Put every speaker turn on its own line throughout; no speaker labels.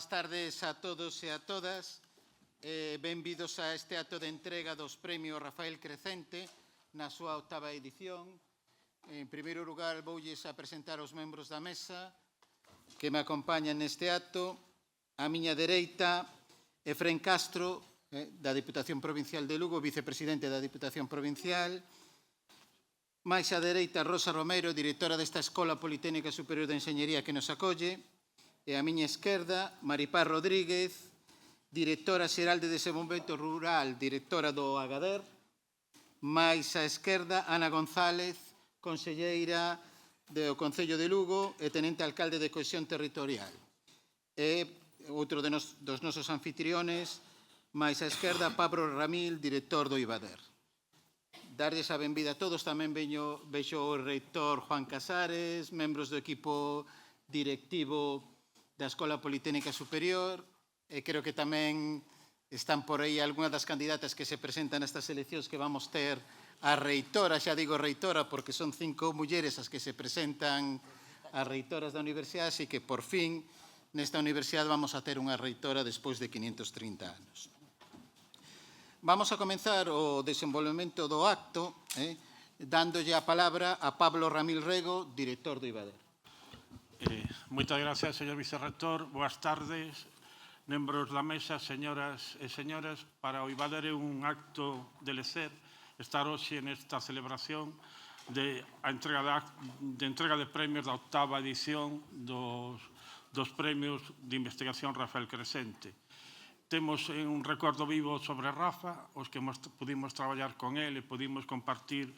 Boas tardes a todos e a todas. Benvidos a este acto de entrega dos premios Rafael Crecente na súa 8ª edición. En primeiro lugar, voulles a presentar os membros da mesa que me acompañan neste acto. A miña dereita, Efrén Castro, da Diputación Provincial de Lugo, vicepresidente da Diputación Provincial. Mais á dereita, Rosa Romero, directora desta Escola Politécnica Superior de Enxeñería que nos acolle. E a miña esquerda, Maripaz Rodríguez, directora xeral de Desenvolvemento Rural, directora do Agader. Mais á esquerda, Ana González, conselleira do Concello de Lugo e tenente alcalde de Cohesión Territorial. E outro dos nosos anfitriones, máis á esquerda, Pablo Ramil, director do Ibader. Darlles a benvida a todos. Tamén vexo o reitor Juan Casares, membros do equipo directivo da Escola Politécnica Superior, e creo que tamén están por aí algunhas das candidatas que se presentan nestas eleccións que vamos ter a reitora, xa digo reitora porque son 5 mulleres as que se presentan as reitoras da universidade, así que por fin nesta universidade vamos a ter unha reitora despois de 530 anos. Vamos a comenzar o desenvolvemento do acto dándolle a palabra a Pablo Ramil Rego, director do Ibader.
Moitas gracias, señor vicerrector. Boas tardes, membros da mesa, señoras e señores. Para o Ibader é un acto de lecer estar hoxe nesta celebración de entrega de premios da 8ª edición dos premios de investigación Rafael Crecente. Temos un recordo vivo sobre Rafa, os que pudimos traballar con ele, pudimos compartir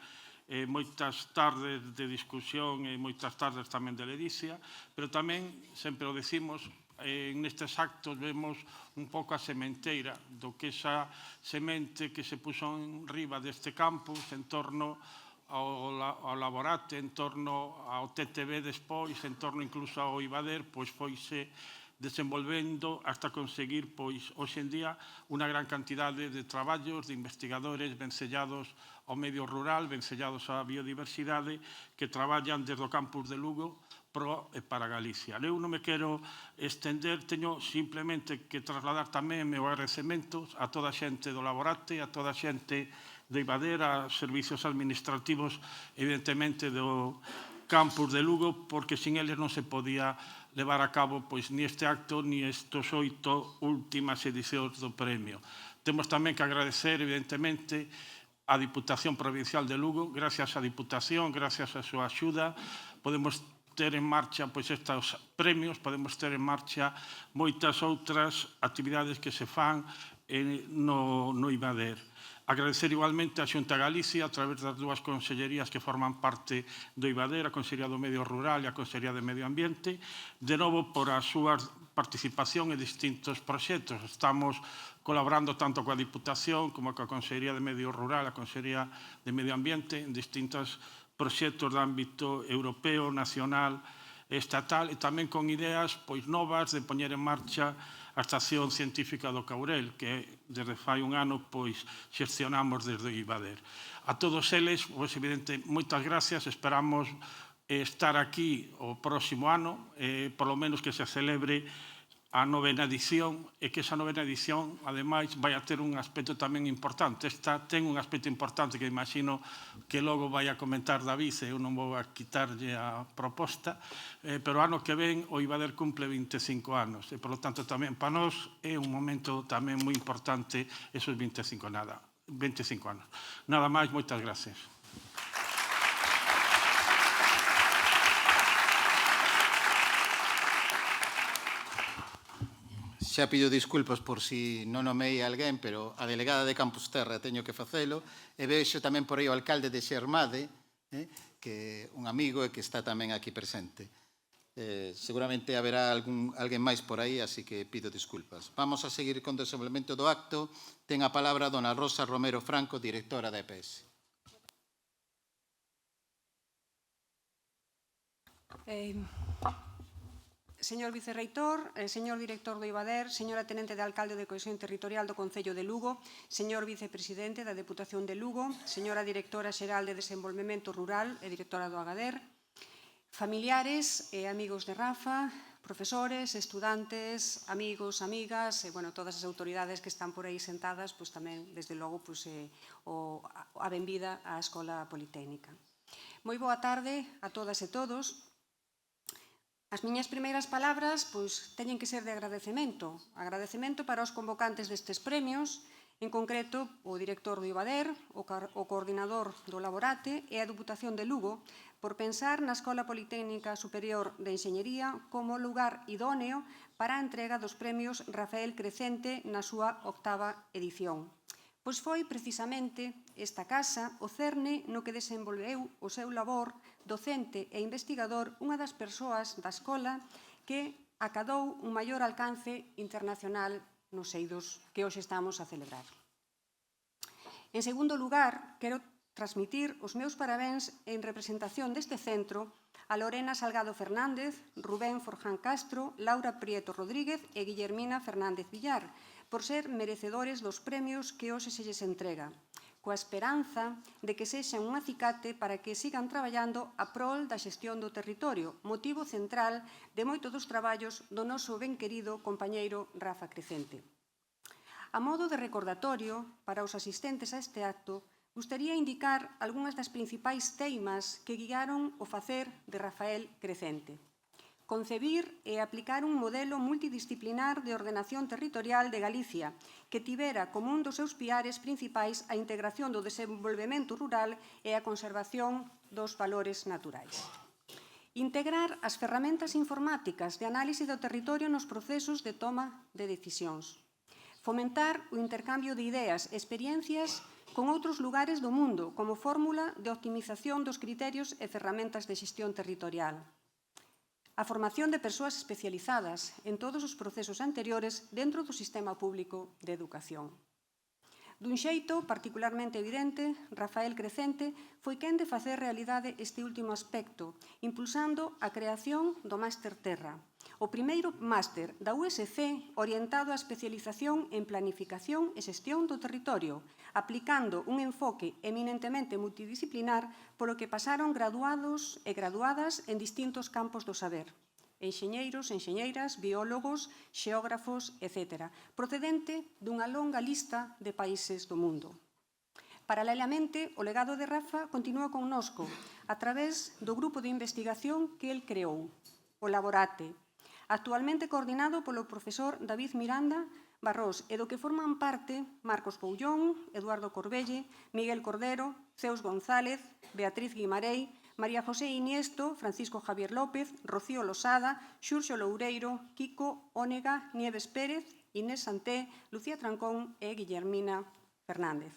moitas tardes de discusión e moitas tardes tamén de ledicia, pero tamén, sempre o decimos, nestes actos vemos un pouco a sementeira do que esa semente que se puxo en riba deste campus en torno ao laborate, en torno ao TTB despois, en torno incluso ao Ibader, pois foise desenvolvendo hasta conseguir, pois, hoxe en día, unha gran cantidade de traballos de investigadores vencellados ao medio rural, vencellados á biodiversidade, que traballan desde o campus de Lugo pro e para Galicia. Eu non me quero estender, teño simplemente que trasladar tamén meus agradecementos a toda a xente do laborate, a toda a xente do Ibader, a servicios administrativos, evidentemente, do campus de Lugo, porque sin eles non se podía levar a cabo pois ni este acto ni estes 8 últimas edicións do premio. Temos tamén que agradecer, evidentemente, a Diputación Provincial de Lugo. Gracias á Diputación, gracias á súa axuda, podemos ter en marcha pois estes premios, podemos ter en marcha moitas outras actividades que se fan no Ibader. Agradecer igualmente a Xunta Galicia a través das 2 consellerías que forman parte do Ibader, a Consellería do Medio Rural e a Consellería de Medio Ambiente, de novo por a súa participación en distintos proxectos. Estamos colaborando tanto coa Diputación como coa Consellería de Medio Rural, a Consellería de Medio Ambiente, en distintos proxectos de ámbito europeo, nacional, estatal, e tamén con ideas pois novas de poñer en marcha a Estación Científica do Caurel, que desde fai un ano pois xestionamos desde o Ibader. A todos eles, pois evidente, moitas gracias, esperamos estar aquí o próximo ano, por lo menos que se celebre a 9ª edición, e que esa 9ª edición, ademais, vai a ter un aspecto tamén importante. Esta ten un aspecto importante que imagino que logo vai a comentar David, eu non vou a quitarlle a proposta, pero ano que ven o Ibader cumple 25 anos, e, por lo tanto, tamén para nós é un momento tamén moi importante esos 25 anos. Nada máis, moitas gracias.
Xa pido disculpas por si non nomei a alguén, pero a delegada de Campus Terra teño que facelo, e vexo tamén por aí o alcalde de Xermade, que é un amigo e que está tamén aquí presente. Seguramente haberá alguén máis por aí, así que pido disculpas. Vamos a seguir con o desenvolvemento do acto. Ten a palabra dona Rosa Romero Franco, directora da EPS.
Señor vicerreitor, señor director do Ibader, señora tenente de alcalde de Cohesión Territorial do Concello de Lugo, señor vicepresidente da Deputación de Lugo, señora directora xeral de Desenvolvemento Rural e directora do Agader, familiares e amigos de Rafa, profesores, estudantes, amigos, amigas, e, bueno, todas as autoridades que están por aí sentadas, pois tamén, desde logo, pois, a benvida á Escola Politécnica. Moi boa tarde a todas e todos. As miñas primeiras palabras, pois, teñen que ser de agradecemento. Agradecemento para os convocantes destes premios, en concreto, o director do IVADER, o coordinador do Laborate e a Deputación de Lugo, por pensar na Escola Politécnica Superior de Enxeñería como lugar idóneo para a entrega dos premios Rafael Crecente na súa 8ª edición. Pois foi precisamente esta casa o cerne no que desenvolveu o seu labor docente e investigador unha das persoas da escola que acadou un maior alcance internacional nos eidos que hoxe estamos a celebrar. En segundo lugar, quero transmitir os meus parabéns en representación deste centro a Lorena Salgado Fernández, Rubén Forján Castro, Laura Prieto Rodríguez e Guillermina Fernández Villar, por ser merecedores dos premios que hoxe se lles entrega, coa esperanza de que sexan un acicate para que sigan traballando a prol da xestión do territorio, motivo central de moitos dos traballos do noso ben querido compañeiro Rafa Crecente. A modo de recordatorio para os asistentes a este acto, gustaría indicar algunhas das principais teimas que guiaron o facer de Rafael Crecente. Concebir e aplicar un modelo multidisciplinar de ordenación territorial de Galicia que tivera como un dos seus piares principais a integración do desenvolvemento rural e a conservación dos valores naturais. Integrar as ferramentas informáticas de análise do territorio nos procesos de toma de decisións. Fomentar o intercambio de ideas e experiencias con outros lugares do mundo como fórmula de optimización dos criterios e ferramentas de xestión territorial. A formación de persoas especializadas en todos os procesos anteriores dentro do sistema público de educación. Dun xeito particularmente evidente, Rafael Crecente foi quen de facer realidade este último aspecto, impulsando a creación do Máster Terra, o primeiro máster da USC orientado á especialización en planificación e xestión do territorio, aplicando un enfoque eminentemente multidisciplinar polo que pasaron graduados e graduadas en distintos campos do saber, enxeñeiros, enxeñeiras, biólogos, xeógrafos, etc., procedente dunha longa lista de países do mundo. Paralelamente, o legado de Rafa continúa connosco a través do grupo de investigación que el creou, o Laborate, actualmente coordinado polo profesor David Miranda Barrós, e do que forman parte Marcos Poullón, Eduardo Corbelle, Miguel Cordero, Zeus González, Beatriz Guimarei, María José Iniesto, Francisco Javier López, Rocío Losada, Xurxo Loureiro, Kiko Ónega, Nieves Pérez, Inés Santé, Lucía Trancón e Guillermina Fernández.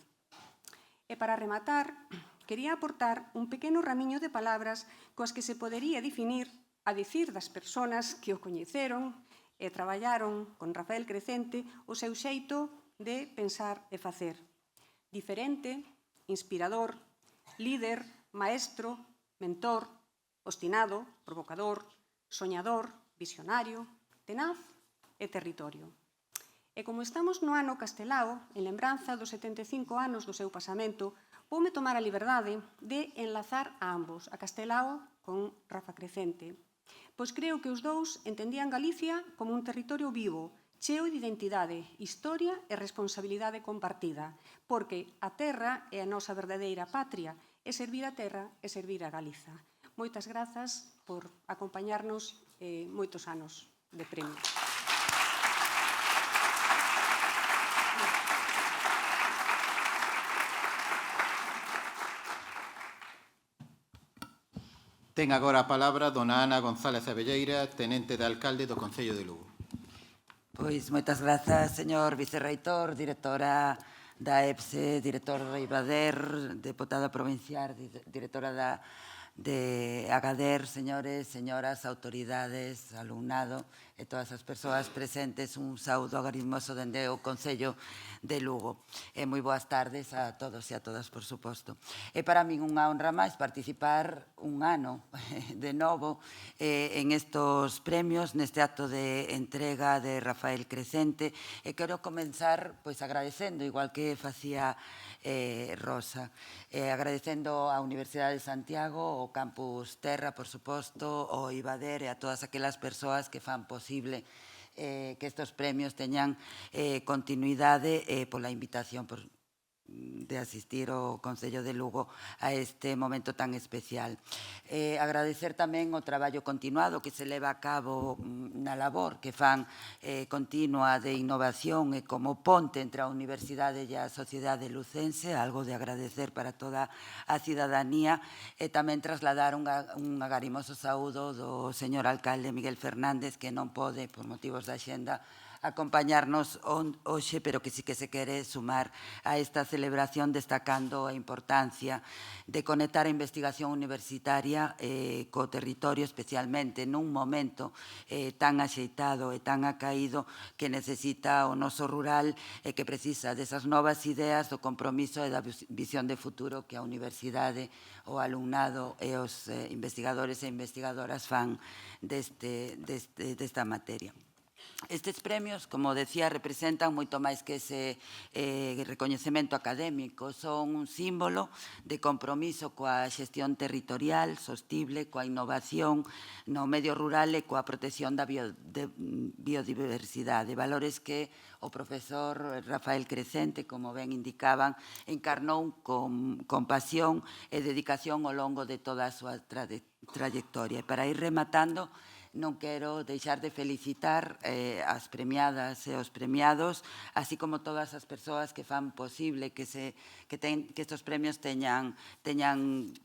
E para rematar, quería aportar un pequeno ramiño de palabras coas que se podería definir a dicir das persoas que o coñeceron e traballaron con Rafael Crecente o seu xeito de pensar e facer. Diferente, inspirador, líder, maestro, mentor, obstinado, provocador, soñador, visionario, tenaz e territorio. E como estamos no ano Castelao, en lembranza dos 75 anos do seu pasamento, voume tomar a liberdade de enlazar a ambos, a Castelao con Rafa Crecente. Pois creo que os dous entendían Galicia como un territorio vivo, cheo de identidade, historia e responsabilidade compartida, porque a terra é a nosa verdadeira patria, e servir a terra é servir a Galiza. Moitas grazas por acompañarnos moitos anos de premio.
Ten agora a palabra dona Ana González Abelleira, tenente de alcalde do Concello de Lugo.
Pois moitas grazas, señor vicerreitor, directora da EPSE, director do IVADER, deputada provincial, directora de AGADER, señores, señoras, autoridades, alumnado e todas as persoas presentes, un saúdo agarimoso dende o Concello de Lugo. E moi boas tardes a todos e a todas, por suposto. É para min unha honra máis participar un ano de novo en estos premios, neste acto de entrega de Rafael Crecente, e quero comenzar agradecendo, igual que facía Rosa, agradecendo á Universidade de Santiago, o Campus Terra, por suposto, o IBADER e a todas aquelas persoas que fan posible que estes premios teñan continuidade pola invitación de asistir ao Concello de Lugo a este momento tan especial. Agradecer tamén o traballo continuado que se leva a cabo na labor que fan continua de innovación e como ponte entre a Universidade e a sociedade lucense, algo de agradecer para toda a cidadanía, e tamén trasladar un agarimoso saúdo do señor alcalde Miguel Fernández, que non pode, por motivos da xenda, acompañarnos hoxe, pero que sí que se quere sumar a esta celebración destacando a importancia de conectar a investigación universitaria co territorio, especialmente nun momento tan axeitado e tan acaído que necesita o noso rural e que precisa desas novas ideas, do compromiso e da visión de futuro que a universidade, o alumnado e os investigadores e investigadoras fan desta materia. Estes premios, como decía, representan moito máis que ese recoñecemento académico. Son un símbolo de compromiso coa xestión territorial sostible, coa innovación no medio rural e coa protección da biodiversidade. Valores que o profesor Rafael Crecente, como ben indicaban, encarnou con pasión e dedicación ao longo de toda a súa trayectoria. E para ir rematando, non quero deixar de felicitar as premiadas e os premiados, así como todas as persoas que fan posible que estes premios teñan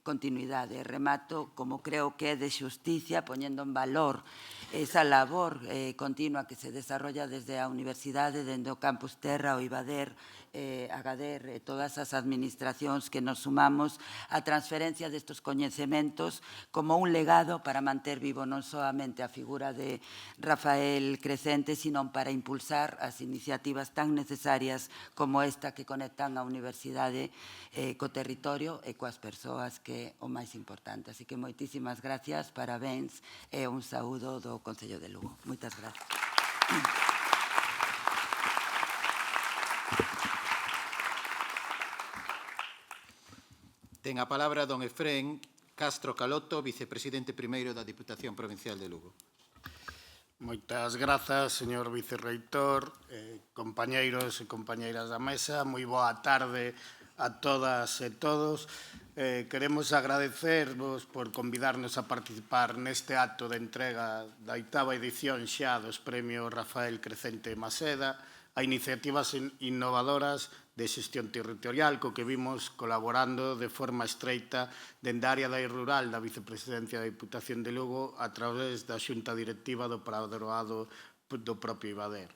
continuidade. Remato, como creo que é de xusticia, poñendo en valor esa labor continua que se desarrolla desde a Universidade, dende o Campus Terra, o IBADER, Agader e todas as administracións que nos sumamos a transferencia destes coñecementos como un legado para manter vivo non soamente a figura de Rafael Crecente, sino para impulsar as iniciativas tan necesarias como esta que conectan a universidade co territorio e coas persoas, que é o máis importante. Así que moitísimas gracias, parabéns e un saúdo do Concello de Lugo. Moitas gracias.
Ten a palabra don Efrén Castro Caloto, vicepresidente primeiro da Diputación Provincial de Lugo.
Moitas grazas, señor vicerreitor, compañeiros e compañeiras da mesa. Moi boa tarde a todas e todos. Queremos agradecervos por convidarnos a participar neste acto de entrega da 8ª edición xa dos premios Rafael Crecente Maseda a iniciativas innovadoras de xestión territorial co que vimos colaborando de forma estreita dende a área da rural da Vicepresidencia da Diputación de Lugo a través da Xunta Directiva do Padroado do propio IBADER.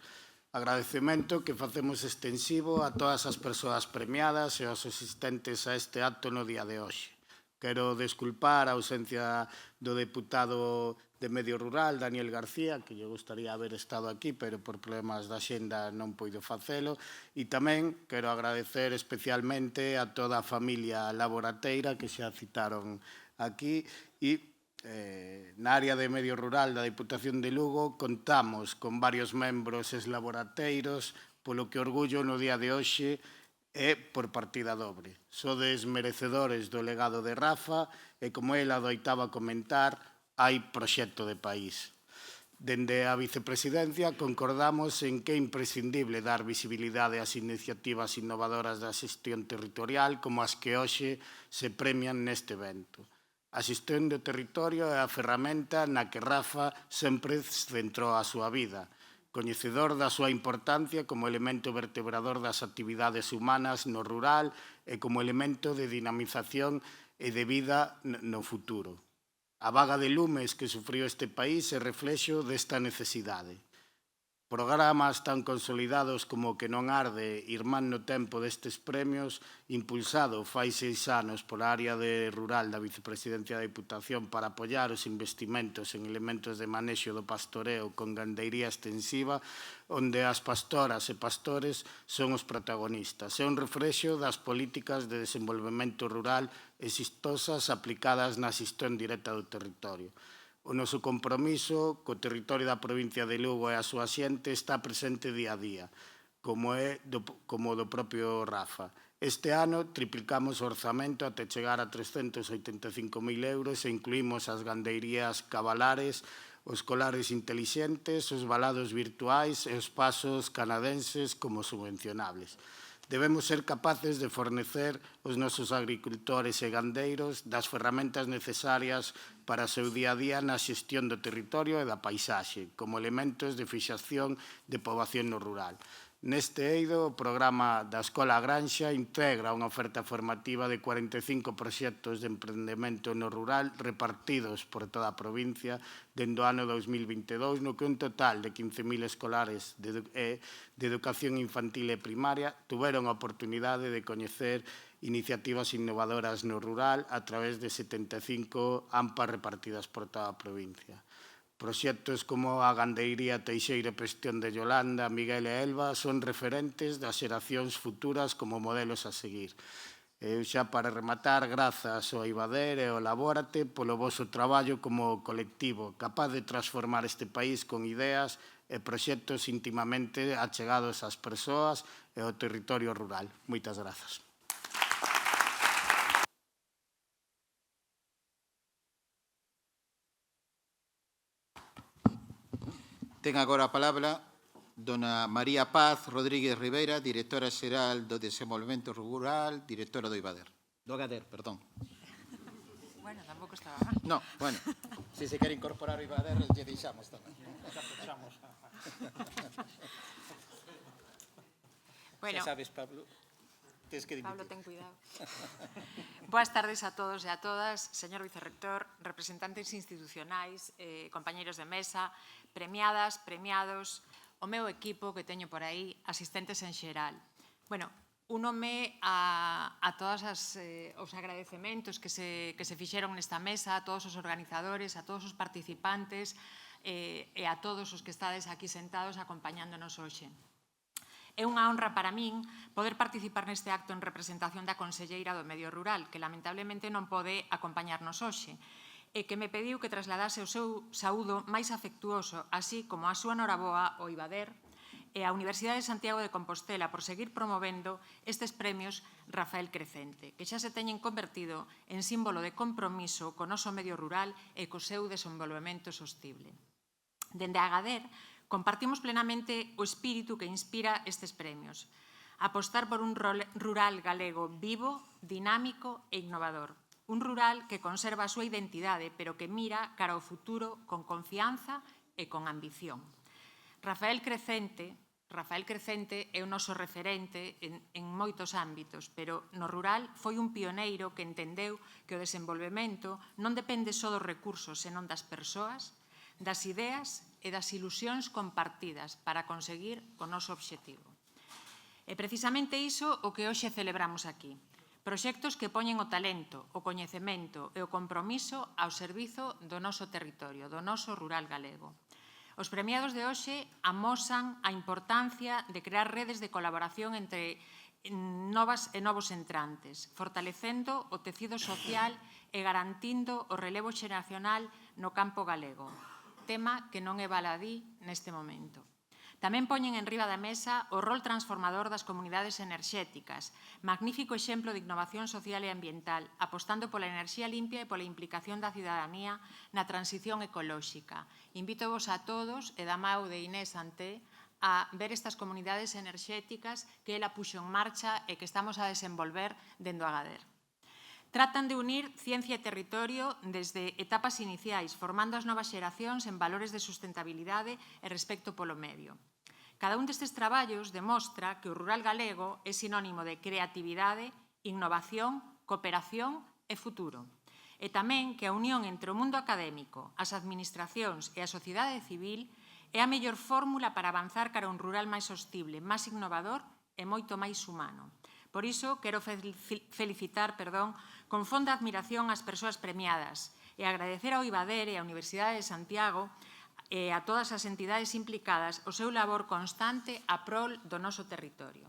Agradecemento que facemos extensivo a todas as persoas premiadas e aos asistentes a este acto no día de hoxe. Quero desculpar a ausencia do deputado de Medio Rural, Daniel García, que lle gustaría haber estado aquí, pero por problemas da xenda non poido facelo. E tamén quero agradecer especialmente a toda a familia laborateira que xa citaron aquí. E na área de Medio Rural da Diputación de Lugo contamos con varios membros eslaborateiros, polo que orgullo no día de hoxe é por partida dobre. Sodes merecedores do legado de Rafa e, como ela adoitaba comentar, hai proxecto de país. Dende a vicepresidencia concordamos en que é imprescindible dar visibilidade ás iniciativas innovadoras da xestión territorial como as que hoxe se premian neste evento. A xestión do territorio é a ferramenta na que Rafa sempre centrou a súa vida, coñecedor da súa importancia como elemento vertebrador das actividades humanas no rural e como elemento de dinamización e de vida no futuro. A vaga de lumes que sufriu este país é reflexo desta necesidade. Programas tan consolidados como Que non arde, Irmán no tempo destes premios, impulsado fai 6 anos pola área de rural da Vicepresidencia da Diputación para apoiar os investimentos en elementos de manexo do pastoreo con gandeiría extensiva, onde as pastoras e pastores son os protagonistas. É un refrexo das políticas de desenvolvemento rural exitosas aplicadas na xestión directa do territorio. O noso compromiso co territorio da provincia de Lugo e a súa xente está presente día a día, como do propio Rafa. Este ano triplicamos o orzamento até chegar a 385.000 euros e incluímos as gandeirías cabalares, os colares intelixentes, os valados virtuais e os pasos canadenses como subvencionables. Debemos ser capaces de fornecer aos nosos agricultores e gandeiros das ferramentas necesarias para o seu día a día na xestión do territorio e da paisaxe, como elementos de fixación de poboación no rural. Neste eido, o programa da Escola Granxa integra unha oferta formativa de 45 proxectos de emprendemento no rural repartidos por toda a provincia dende o ano 2022, no que un total de 15.000 escolares de educación infantil e primaria tuveron a oportunidade de coñecer iniciativas innovadoras no rural a través de 75 AMPAs repartidas por toda a provincia. Proxectos como a Gandeiría Teixeira e Pestión de Yolanda, Miguel e Elba son referentes das xeracións futuras como modelos a seguir. Eu xa para rematar, grazas ao Ibader e ao Labórate polo voso traballo como colectivo capaz de transformar este país con ideas e proxectos íntimamente achegados ás persoas e ao territorio rural. Moitas grazas.
Ten agora a palabra dona María Paz Rodríguez Ribeira, directora xeral do Desenvolvemento Rural, directora do Ibader. Do Agader, perdón.
Bueno, tampouco estaba mal.
No, bueno, se quere incorporar o Ibader, lle deixamos tamén.
Bueno,
Xa sabes, Pablo, tens que
Pablo,
dimitir.
ten cuidado. Boas tardes a todos e a todas, señor vicerrector, representantes institucionais, compañeiros de mesa, premiadas, premiados, o meu equipo que teño por aí, asistentes en xeral. Bueno, únome a todos os agradecementos que se fixeron nesta mesa, a todos os organizadores, a todos os participantes e a todos os que estades aquí sentados acompañándonos hoxe. É unha honra para min poder participar neste acto en representación da Conselleira do Medio Rural, que lamentablemente non pode acompañarnos hoxe, e que me pediu que trasladase o seu saúdo máis afectuoso, así como a súa noraboa ao Ibader e á Universidade de Santiago de Compostela por seguir promovendo estes premios Rafael Crecente, que xa se teñen convertido en símbolo de compromiso co noso medio rural e co seu desenvolvemento sostible. Dende Agader, compartimos plenamente o espírito que inspira estes premios. Apostar por un rural galego vivo, dinámico e innovador. Un rural que conserva a súa identidade, pero que mira cara ao futuro con confianza e con ambición. Rafael Crecente é o noso referente en moitos ámbitos, pero no rural foi un pioneiro que entendeu que o desenvolvemento non depende só dos recursos, senón das persoas, das ideas e das ilusións compartidas para conseguir o noso obxectivo. É precisamente iso o que hoxe celebramos aquí. Proxectos que poñen o talento, o coñecemento e o compromiso ao servizo do noso territorio, do noso rural galego. Os premiados de hoxe amosan a importancia de crear redes de colaboración entre novas e novos entrantes, fortalecendo o tecido social e garantindo o relevo xeracional no campo galego, tema que non é baladí neste momento. Tamén poñen en riba da mesa o rol transformador das comunidades enerxéticas, magnífico exemplo de innovación social e ambiental, apostando pola enerxía limpia e pola implicación da cidadanía na transición ecolóxica. Invítovos a todos, e da mau de Inés Santé, a ver estas comunidades enerxéticas que ela puxo en marcha e que estamos a desenvolver dende o Agader. Tratan de unir ciencia e territorio desde etapas iniciais, formando as novas xeracións en valores de sustentabilidade e respecto polo medio. Cada un destes traballos demostra que o rural galego é sinónimo de creatividade, innovación, cooperación e futuro. E tamén que a unión entre o mundo académico, as administracións e a sociedade civil É a mellor fórmula para avanzar cara a un rural máis sostible, máis innovador e moito máis humano. Por iso, quero felicitar con fonda admiración ás persoas premiadas e agradecer ao IVADER e á Universidade de Santiago e a todas as entidades implicadas o seu labor constante a prol do noso territorio.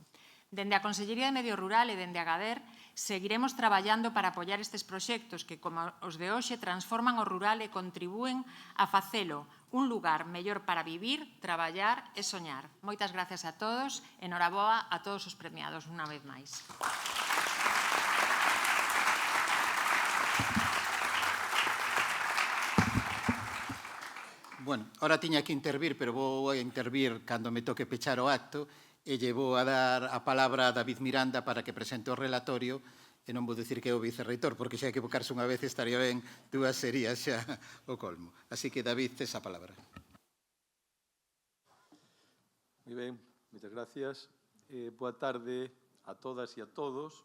Dende a Consellería de Medio Rural e dende a GADER seguiremos traballando para apoiar estes proxectos que, como os de hoxe, transforman o rural e contribúen a facelo un lugar mellor para vivir, traballar e soñar. Moitas gracias a todos e noraboa a todos os premiados unha vez máis.
Bueno, ahora tiña que intervir, pero vou a intervir cando me toque pechar o acto e lle vou a dar a palabra a David Miranda para que presente o relatorio e non vou dicir que é o vicerreitor, porque xa equivocarse unha vez estaría ben, dúas sería xa o colmo. Así que, David, tes a palabra.
Moi ben, moitas gracias. Boa tarde a todas e a todos.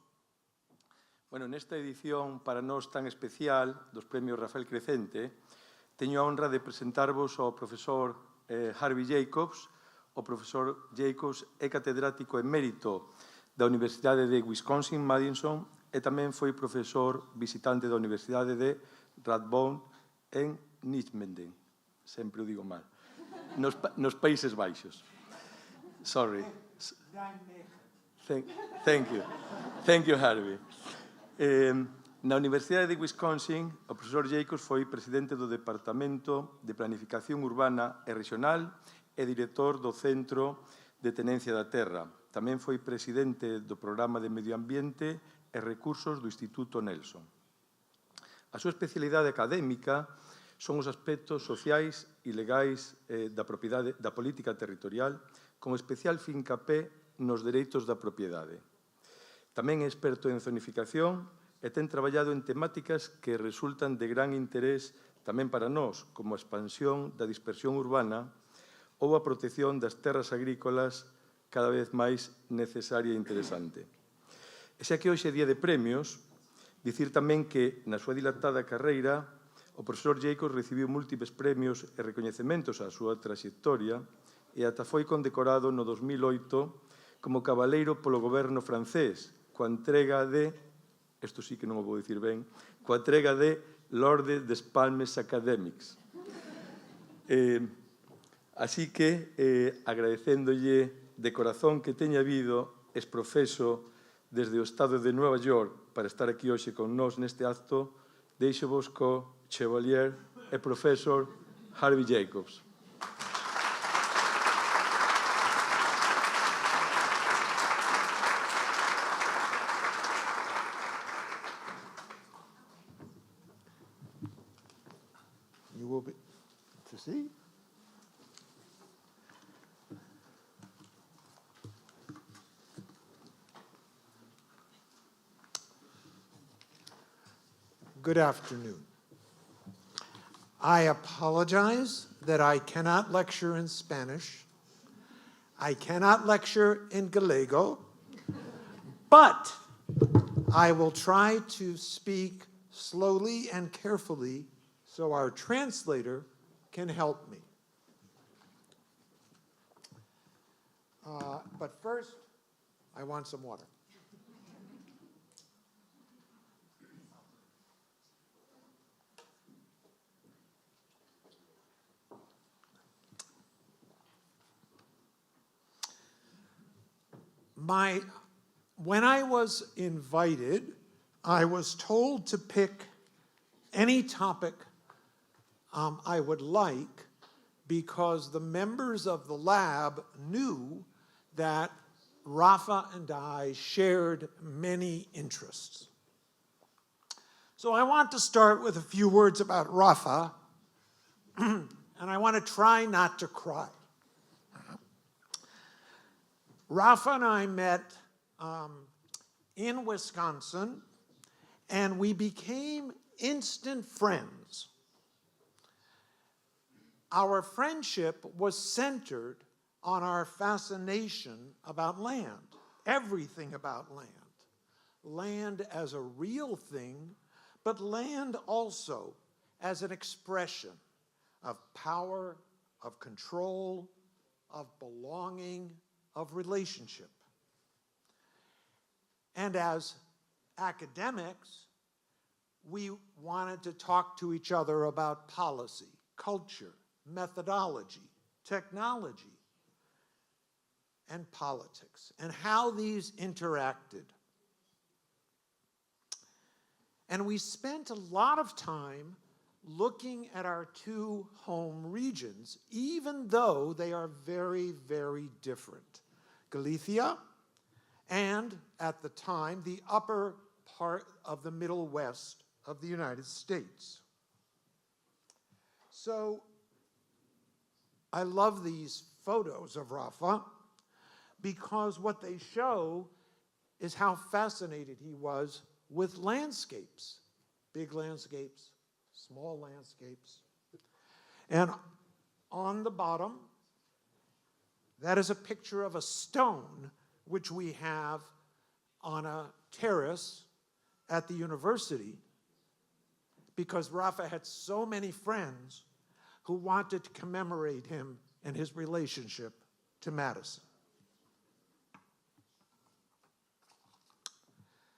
Bueno, nesta edición para nós tan especial dos premios Rafael Crecente, teño a honra de presentarvos ao profesor Harvey Jacobs. O profesor Jacobs é catedrático emérito da Universidade de Wisconsin-Madison e tamén foi profesor visitante da Universidade de Radboud en Nijmegen. Sempre o digo mal. Nos Países Baixos. Sorry. Thank you. Thank you, Harvey. Na Universidade de Wisconsin, o profesor Jacobs foi presidente do Departamento de Planificación Urbana e Regional e director do Centro de Tenencia da Terra. Tamén foi presidente do Programa de Medio Ambiente e Recursos do Instituto Nelson. A súa especialidade académica son os aspectos sociais e legais da política territorial, con especial fincapé nos dereitos da propiedade. Tamén é experto en zonificación e ten traballado en temáticas que resultan de gran interés tamén para nós, como a expansión da dispersión urbana ou a protección das terras agrícolas cada vez máis necesaria e interesante. E xa que hoxe é día de premios, dicir tamén que na súa dilatada carreira o profesor Jacobs recibiu múltiples premios e recoñecementos á súa traxectoria e ata foi condecorado no 2008 como cabaleiro polo goberno francés coa entrega de, isto sí que non o vou dicir ben, coa entrega de l'Ordre des Palmes Académics. Así que, agradecéndolle de corazón que teña habido exprofeso desde o Estado de Nova York para estar aquí hoxe con nós neste acto, deixo-vos co Chevalier e profesor Harvey Jacobs.
You will be to see. Good afternoon. I apologize that I cannot lecture in Spanish. I cannot lecture in Gallego, but I will try to speak slowly and carefully so our translator can help me. But first, I want some water. When I was invited, I was told to pick any topic I would like because the members of the lab knew that Rafa and I shared many interests. So I want to start with a few words about Rafa, and I want to try not to cry. Rafa and I met in Wisconsin, and we became instant friends. Our friendship was centered on our fascination about land, everything about land. Land as a real thing, but land also as an expression of power, of control, of belonging, of relationship. And as academics, we wanted to talk to each other about policy, culture, methodology, technology, and politics, and how these interacted. And we spent a lot of time looking at our two home regions, even though they are very, very different. Galicia and, at the time, the upper part of the Middle West of the United States. So I love these photos of Rafa because what they show is how fascinated he was with landscapes, big landscapes, small landscapes. And on the bottom, that is a picture of a stone which we have on a terrace at the university because Rafa had so many friends who wanted to commemorate him and his relationship to Madison.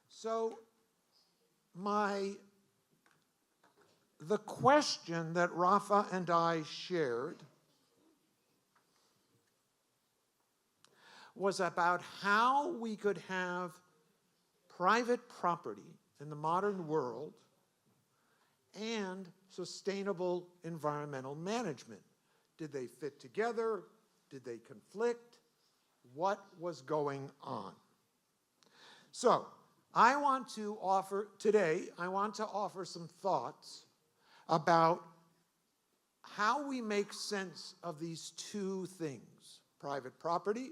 So the question that Rafa and I shared was about how we could have private property in the modern world and sustainable environmental management. Did they fit together? Did they conflict? What was going on? So, I want to offer some thoughts about how we make sense of these two things, private property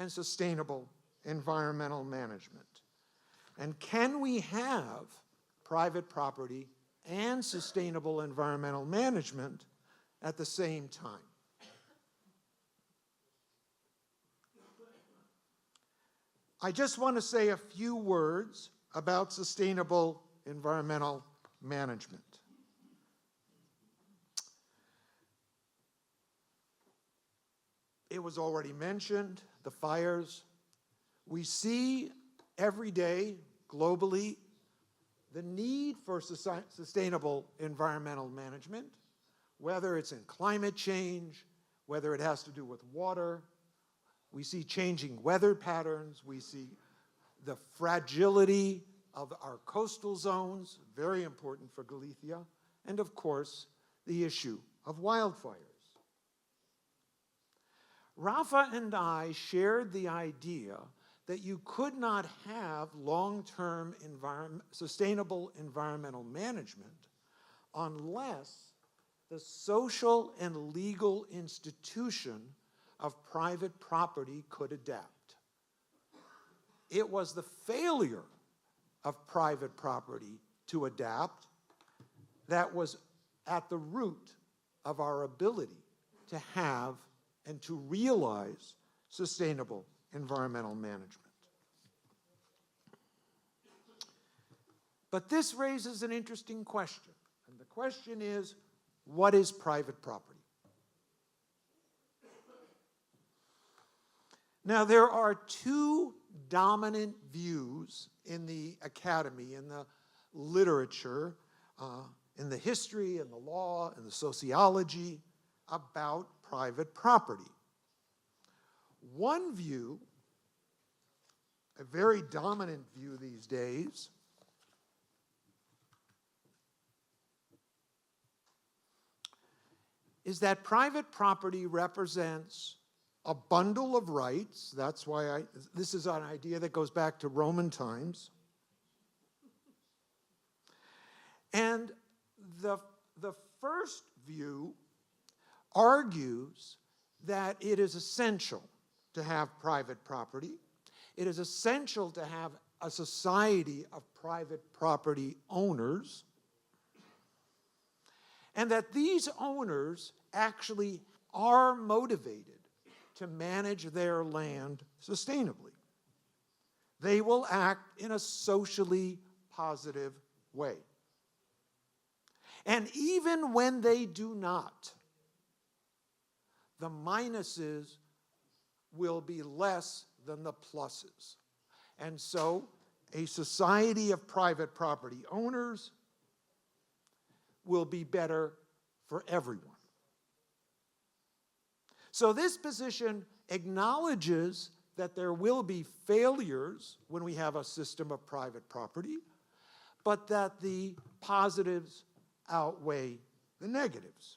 and sustainable environmental management. And can we have private property and sustainable environmental management at the same time? I just want to say a few words about sustainable environmental management. It was already mentioned, the fires. We see every day, globally, the need for sustainable environmental management, whether it's in climate change, whether it has to do with water. We see changing weather patterns. We see the fragility of our coastal zones, very important for Galicia, and of course, the issue of wildfires. Rafa and I shared the idea that you could not have long-term sustainable environmental management unless the social and legal institution of private property could adapt. It was the failure of private property to adapt that was at the root of our ability to have and to realize sustainable environmental management. But this raises an interesting question, and the question is, what is private property? Now, there are two dominant views in the academy, in the literature, in the history, in the law, in the sociology about private property. One view, a very dominant view these days, is that private property represents a bundle of rights. That's why this is an idea that goes back to Roman times. And the first view argues that it is essential to have private property. It is essential to have a society of private property owners, and that these owners actually are motivated to manage their land sustainably. They will act in a socially positive way. And even when they do not, the minuses will be less than the pluses. And so a society of private property owners will be better for everyone. So this position acknowledges that there will be failures when we have a system of private property, but that the positives outweigh the negatives.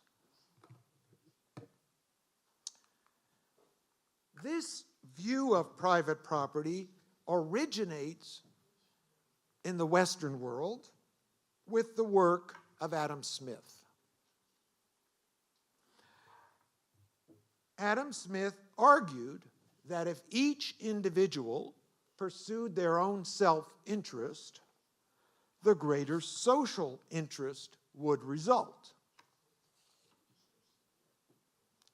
This view of private property originates in the Western world with the work of Adam Smith. Adam Smith argued that if each individual pursued their own self-interest, the greater social interest would result.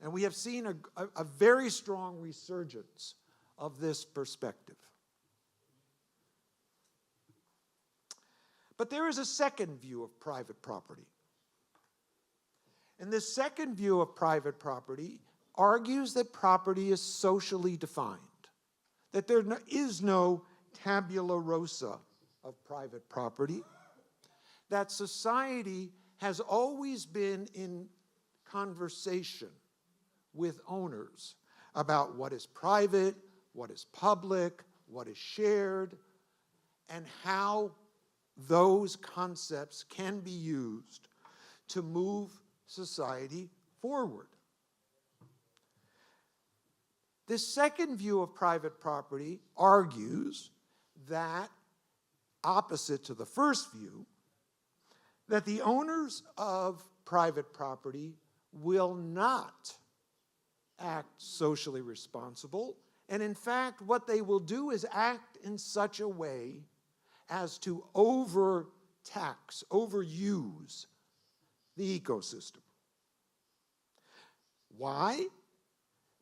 And we have seen a very strong resurgence of this perspective. But there is a second view of private property. And this second view of private property argues that property is socially defined, that there is no tabula rasa of private property, that society has always been in conversation with owners about what is private, what is public, what is shared, and how those concepts can be used to move society forward. This second view of private property argues that, opposite to the first view, that the owners of private property will not act socially responsible, and in fact, what they will do is act in such a way as to overtax, overuse the ecosystem. Why?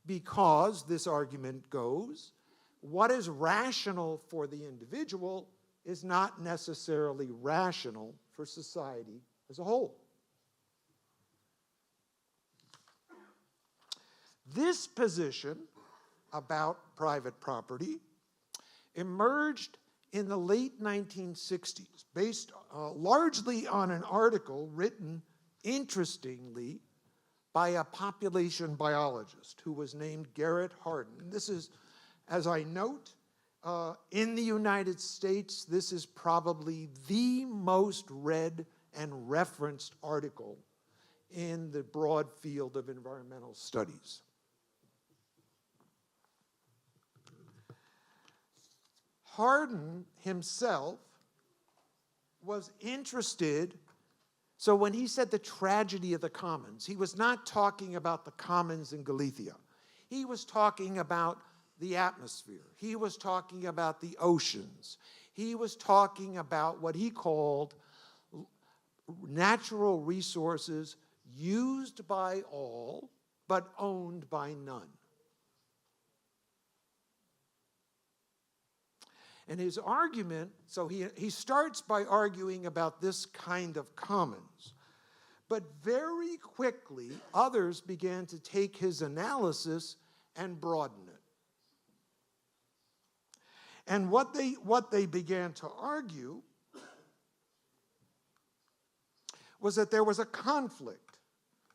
Because, this argument goes, what is rational for the individual is not necessarily rational for society as a whole. This position about private property emerged in the late 1960s, based largely on an article written, interestingly, by a population biologist who was named Garrett Hardin. This is, as I note, in the United States, this is probably the most read and referenced article in the broad field of environmental studies. Hardin himself was interested. So when he said the tragedy of the commons, he was not talking about the commons in Galicia. He was talking about the atmosphere. He was talking about the oceans. He was talking about what he called natural resources used by all, but owned by none. And his argument, so he starts by arguing about this kind of commons. But very quickly, others began to take his analysis and broaden it. And what they began to argue was that there was a conflict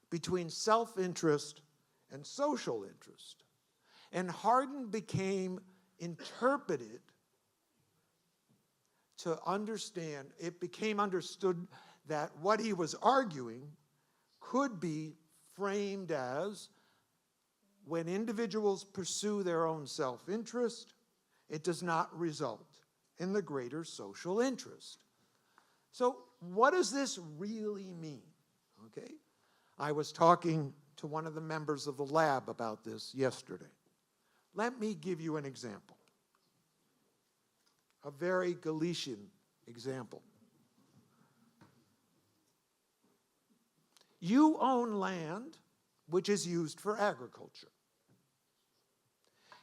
between self-interest and social interest. And Hardin became interpreted to understand, it became understood that what he was arguing could be framed as, when individuals pursue their own self-interest, it does not result in the greater social interest. So what does this really mean? Okay, I was talking to one of the members of the lab about this yesterday. Let me give you an example. A very Galician example. You own land which is used for agriculture.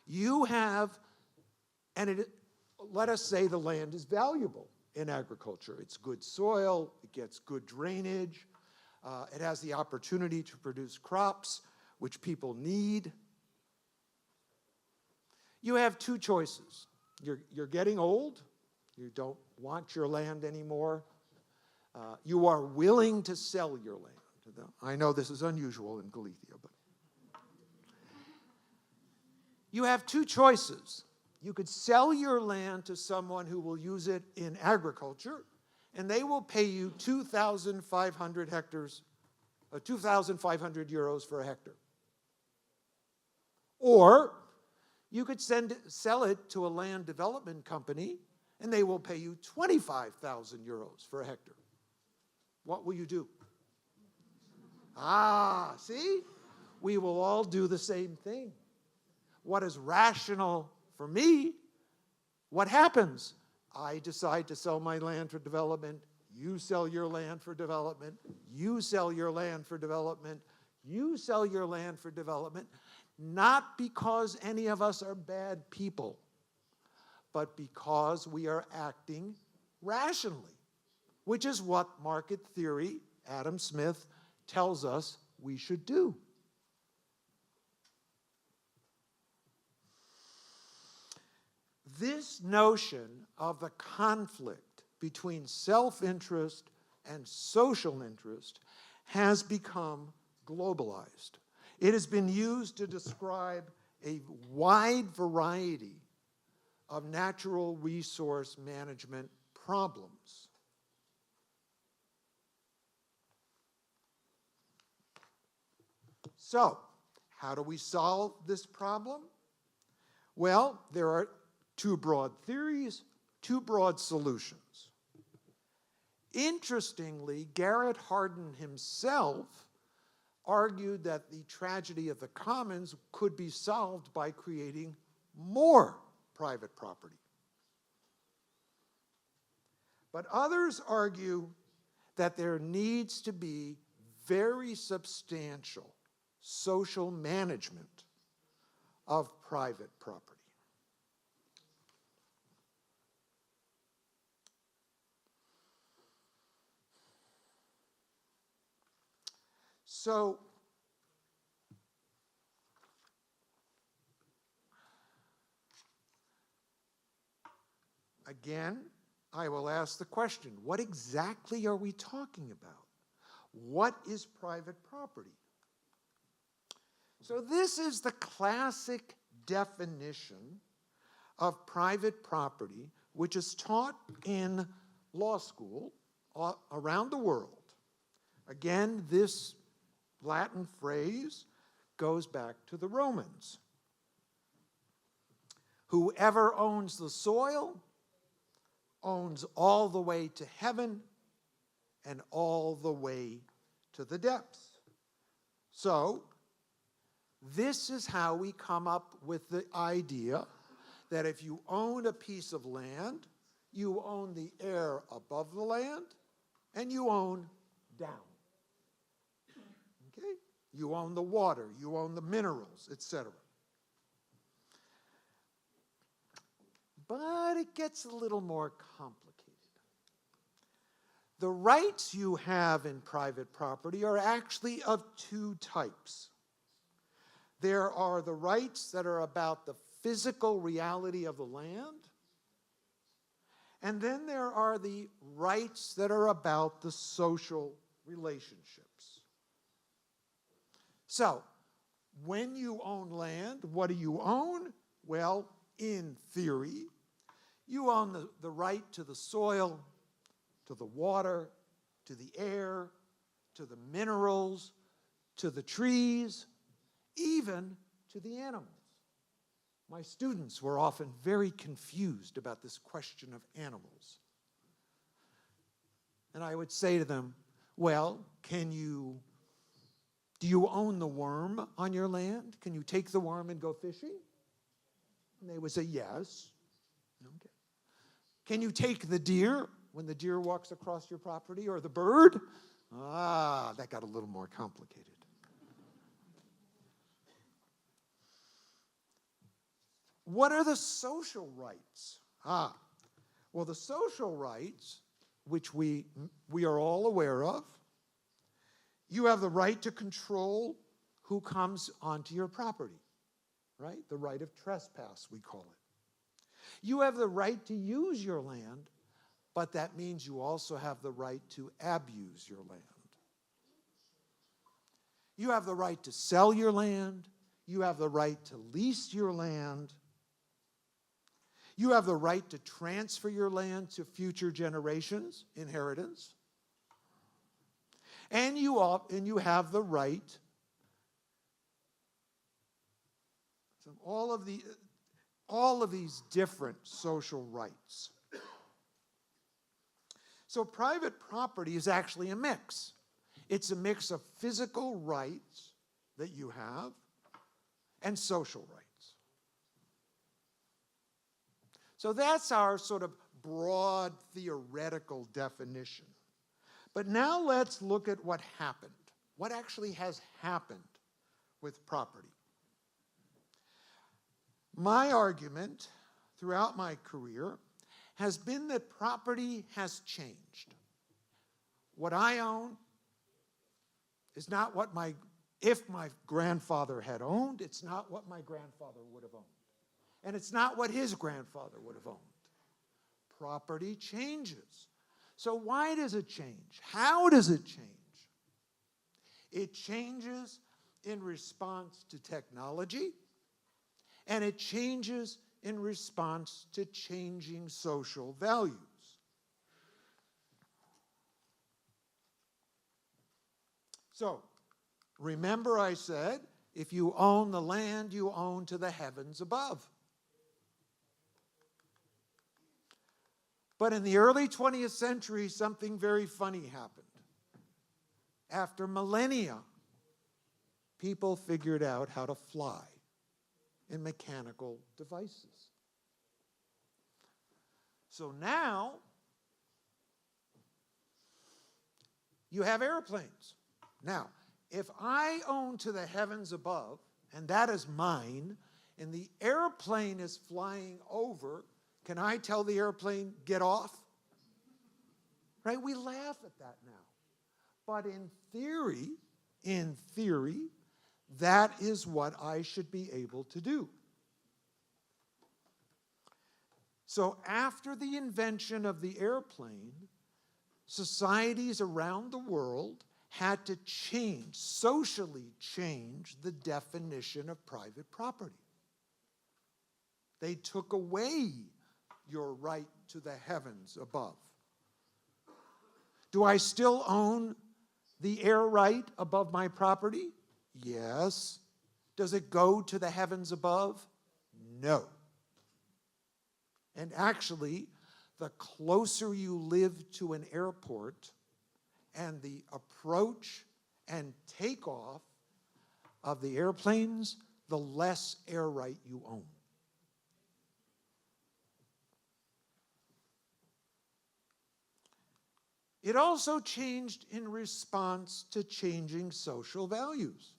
You have, and let us say the land is valuable in agriculture. It's good soil, it gets good drainage, it has the opportunity to produce crops which people need. You have two choices. You're getting old. You don't want your land anymore. You are willing to sell your land. I know this is unusual in Galicia, but you have two choices. You could sell your land to someone who will use it in agriculture, and they will pay you 2,500 euros for a hectare. Or you could sell it to a land development company, and they will pay you 25,000 euros for a hectare. What will you do? See? We will all do the same thing. What is rational for me? What happens? I decide to sell my land for development. You sell your land for development. You sell your land for development. You sell your land for development. Not because any of us are bad people, but because we are acting rationally, which is what market theory, Adam Smith, tells us we should do. This notion of the conflict between self-interest and social interest has become globalized. It has been used to describe a wide variety of natural resource management problems. So, how do we solve this problem? Well, there are two broad theories, two broad solutions. Interestingly, Garrett Hardin himself argued that the tragedy of the commons could be solved by creating more private property. But others argue that there needs to be very substantial social management of private property. So, again, I will ask the question, what exactly are we talking about? What is private property? So this is the classic definition of private property, which is taught in law school around the world. Again, this Latin phrase goes back to the Romans. Whoever owns the soil owns all the way to heaven and all the way to the depths. So, this is how we come up with the idea that if you own a piece of land, you own the air above the land and you own down. Okay? You own the water, you own the minerals, etc. But it gets a little more complicated. The rights you have in private property are actually of two types. There are the rights that are about the physical reality of the land, and then there are the rights that are about the social relationships. So, when you own land, what do you own? Well, in theory, you own the right to the soil, to the water, to the air, to the minerals, to the trees, even to the animals. My students were often very confused about this question of animals. And I would say to them, well, do you own the worm on your land? Can you take the worm and go fishing? And they would say, yes. Okay. Can you take the deer when the deer walks across your property, or the bird? That got a little more complicated. What are the social rights? Well, the social rights, which we are all aware of, you have the right to control who comes onto your property, right? The right of trespass, we call it. You have the right to use your land, but that means you also have the right to abuse your land. You have the right to sell your land. You have the right to lease your land. You have the right to transfer your land to future generations, inheritance. And you have the right, so all of these different social rights. So private property is actually a mix. It's a mix of physical rights that you have and social rights. So that's our sort of broad theoretical definition. But now let's look at what happened. What actually has happened with property? My argument throughout my career has been that property has changed. What I own is not what if my grandfather had owned, it's not what my grandfather would have owned. And it's not what his grandfather would have owned. Property changes. So why does it change? How does it change? It changes in response to technology, and it changes in response to changing social values. So, remember I said, if you own the land, you own to the heavens above. But in the early 20th century, something very funny happened. After millennia, people figured out how to fly in mechanical devices. So now, you have airplanes. Now, if I own to the heavens above, and that is mine, and the airplane is flying over, can I tell the airplane, get off? Right? We laugh at that now. But in theory, that is what I should be able to do. So after the invention of the airplane, societies around the world had to socially change the definition of private property. They took away your right to the heavens above. Do I still own the air right above my property? Yes. Does it go to the heavens above? No. And actually, the closer you live to an airport and the approach and takeoff of the airplanes, the less air right you own. It also changed in response to changing social values.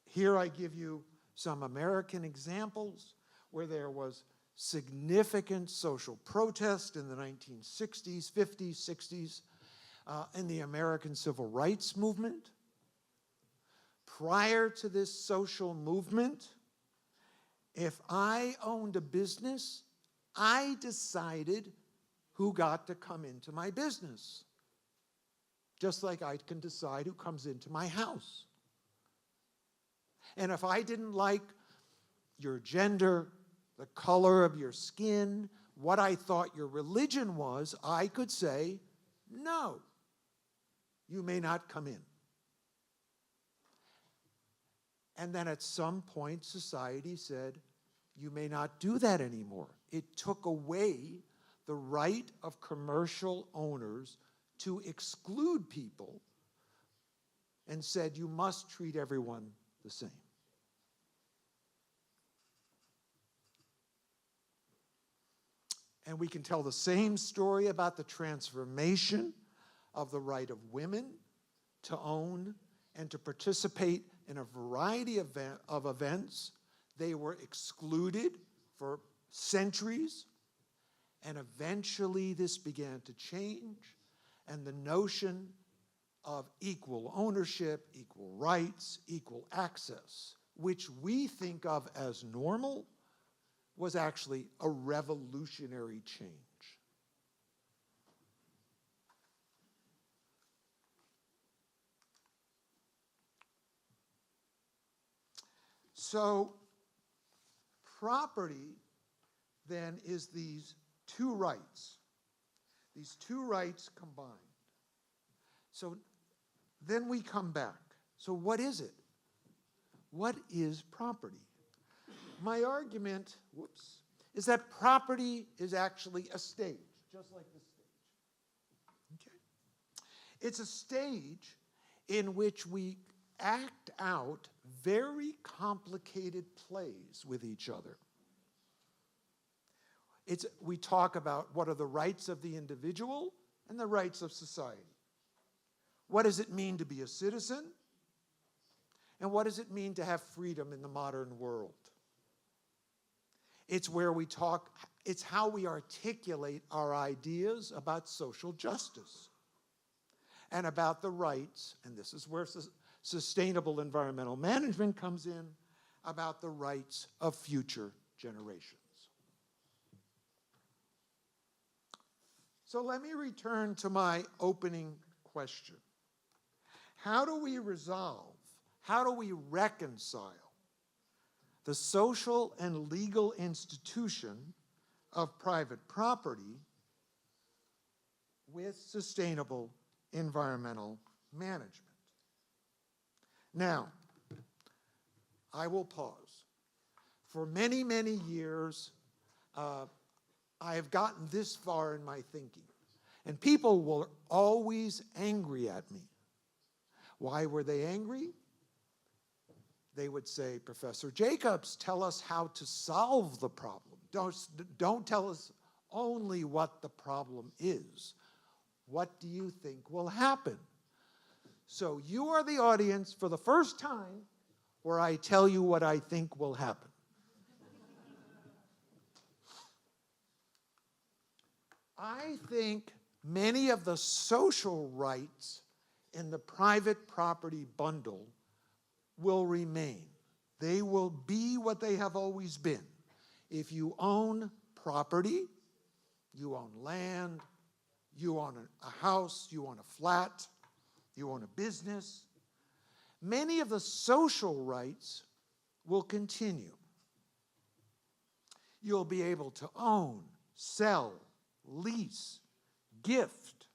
Here I give you some American examples where there was significant social protest in the 1960s, 50s, 60s, in the American Civil Rights Movement. Prior to this social movement, if I owned a business, I decided who got to come into my business. Just like I can decide who comes into my house. And if I didn't like your gender, the color of your skin, what I thought your religion was, I could say, no, you may not come in. And then at some point, society said, you may not do that anymore. It took away the right of commercial owners to exclude people and said you must treat everyone the same. And we can tell the same story about the transformation of the right of women to own and to participate in a variety of events. They were excluded for centuries. And eventually this began to change, and the notion of equal ownership, equal rights, equal access, which we think of as normal, was actually a revolutionary change. So, property then is these two rights combined. So then we come back. So what is it? What is property? My argument, is that property is actually a stage, just like this stage. Okay? It's a stage in which we act out very complicated plays with each other. We talk about what are the rights of the individual and the rights of society. What does it mean to be a citizen? And what does it mean to have freedom in the modern world? It's where we talk, it's how we articulate our ideas about social justice and about the rights, and this is where sustainable environmental management comes in, about the rights of future generations. So let me return to my opening question. How do we resolve, how do we reconcile the social and legal institution of private property with sustainable environmental management? Now, I will pause. For many, many years, I have gotten this far in my thinking, and people were always angry at me. Why were they angry? They would say, Professor Jacobs, tell us how to solve the problem. Don't tell us only what the problem is. What do you think will happen? So you are the audience for the first time where I tell you what I think will happen. I think many of the social rights in the private property bundle will remain. They will be what they have always been. If you own property, you own land, you own a house, you own a flat, you own a business, many of the social rights will continue. You'll be able to own, sell, lease, gift.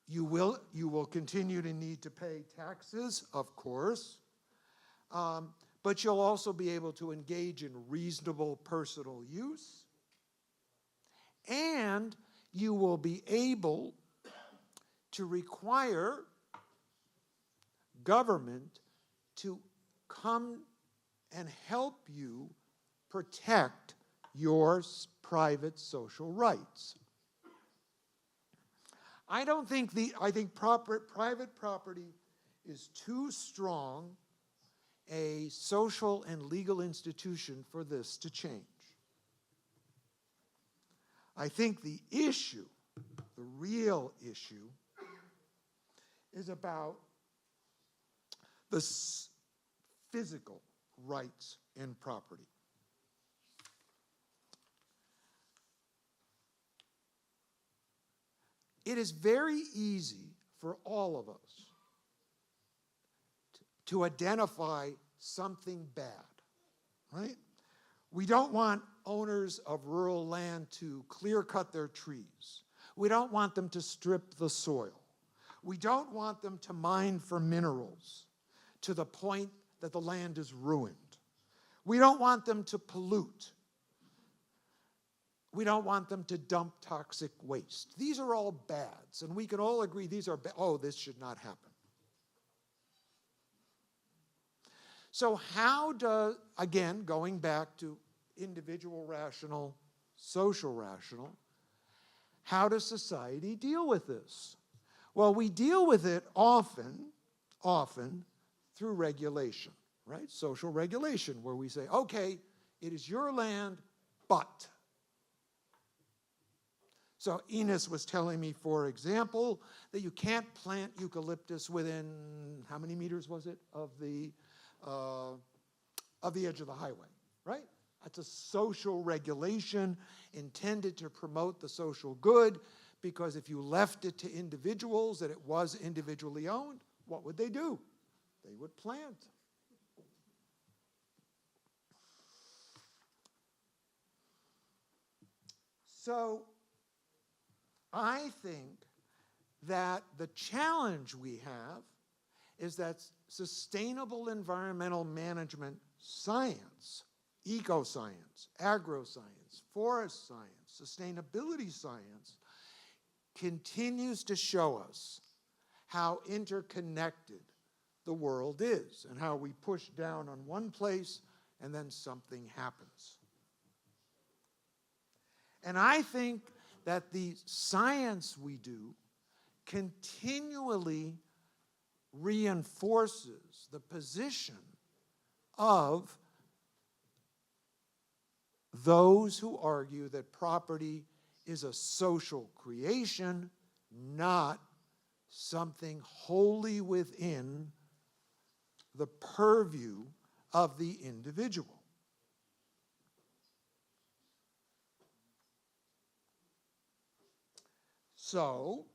You will continue to need to pay taxes, of course, but you'll also be able to engage in reasonable personal use, and you will be able to require government to come and help you protect your private social rights. I think private property is too strong a social and legal institution for this to change. I think the issue, the real issue, is about the physical rights in property. It is very easy for all of us to identify something bad, right? We don't want owners of rural land to clear-cut their trees. We don't want them to strip the soil. We don't want them to mine for minerals to the point that the land is ruined. We don't want them to pollute. We don't want them to dump toxic waste. These are all bads, and we can all agree these are bad. Oh, this should not happen. So how does, again, going back to individual rational, social rational, how does society deal with this? Well, we deal with it often through regulation, right? Social regulation, where we say, okay, it is your land, but. So Enos was telling me, for example, that you can't plant eucalyptus within, how many meters was it, of the edge of the highway, right? That's a social regulation intended to promote the social good, because if you left it to individuals, that it was individually owned, what would they do? They would plant. So I think that the challenge we have is that sustainable environmental management science, eco-science, agro-science, forest science, sustainability science, continues to show us how interconnected the world is and how we push down on one place and then something happens. And I think that the science we do continually reinforces the position of those who argue that property is a social creation, not something wholly within the purview of the individual. So,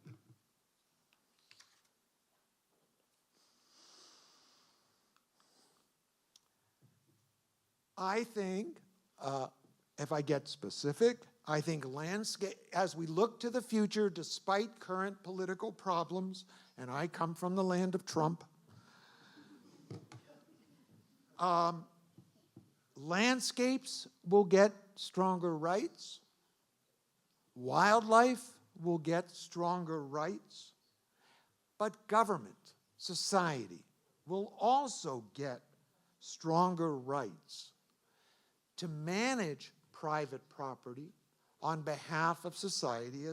I think, if I get specific, I think landscape, as we look to the future, despite current political problems, and I come from the land of Trump, landscapes will get stronger rights, wildlife will get stronger rights, but government, society, will also get stronger rights to manage private property on behalf of society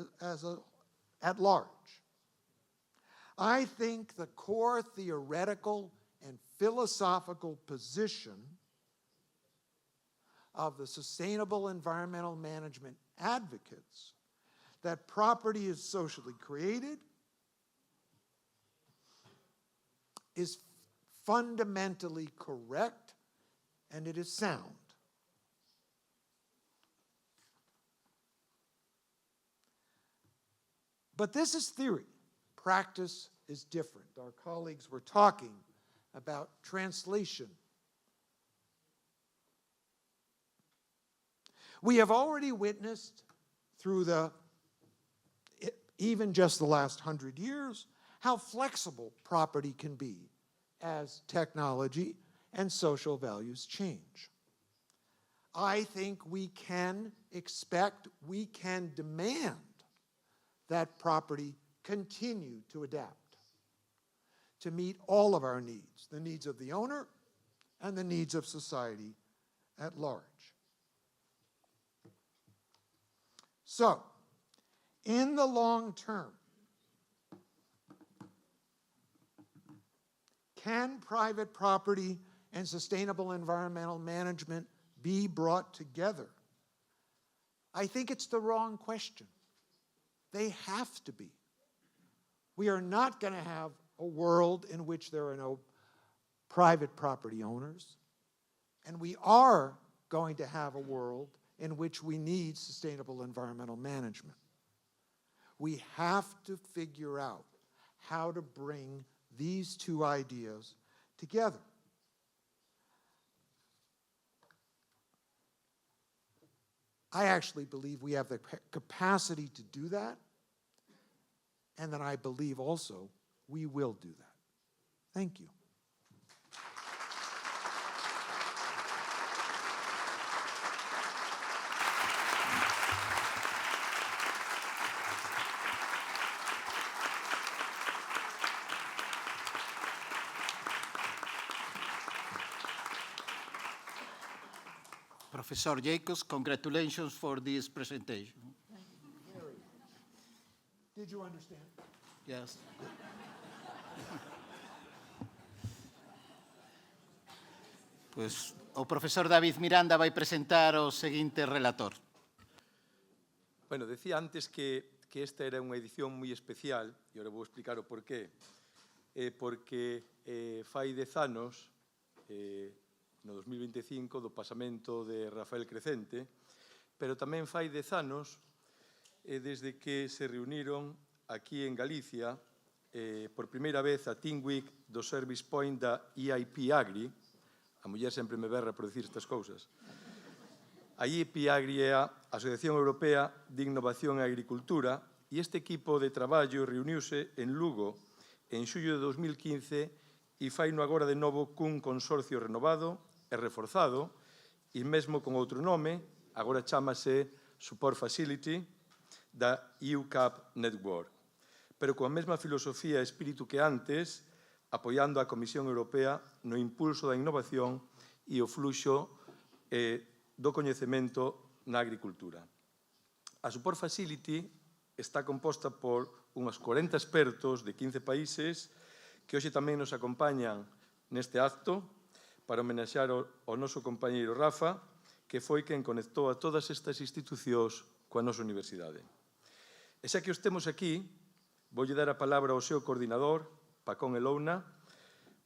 at large. I think the core theoretical and philosophical position of the sustainable environmental management advocates that property is socially created is fundamentally correct, and it is sound. But this is theory. Practice is different. Our colleagues were talking about translation. We have already witnessed through even just the last 100 years, how flexible property can be as technology and social values change. I think we can expect, we can demand that property continue to adapt to meet all of our needs, the needs of the owner and the needs of society at large. So, in the long term, can private property and sustainable environmental management be brought together? I think it's the wrong question. They have to be. We are not going to have a world in which there are no private property owners, and we are going to have a world in which we need sustainable environmental management. We have to figure out how to bring these two ideas together. I actually believe we have the capacity to do that, and that I believe also we will do that. Thank you.
Professor Jacobs, congratulations for this presentation.
Did you understand?
Yes. Pues o profesor David Miranda vai presentar o seguinte relator.
Bueno, decía antes que esta era unha edición moi especial, e agora vou explicar o porqué. Porque fai 10 anos, no 2025, do pasamento de Rafael Crecente, pero tamén fai 10 anos desde que se reuniron aquí en Galicia por primeira vez a Team Week do Service Point da EIP Agri. A muller sempre me berra por decir estas cousas. A EIP Agri é a Asociación Europea de Innovación e Agricultura e este equipo de traballo reuniuse en Lugo en xullo de 2015 e faino agora de novo cun consorcio renovado e reforzado e mesmo con outro nome, agora chámase Support Facility da EUCAP Network, pero coa mesma filosofía e espírito que antes, apoiando a Comisión Europea no impulso da innovación e o fluxo do coñecemento na agricultura. A Support Facility está composta por unhos 40 expertos de 15 países que hoxe tamén nos acompañan neste acto para homenaxear ao noso compañeiro Rafa, que foi quen conectou a todas estas institucións coa nosa universidade. E xa que os temos aquí, voulle dar a palabra ao seu coordinador, Pacón Elouna,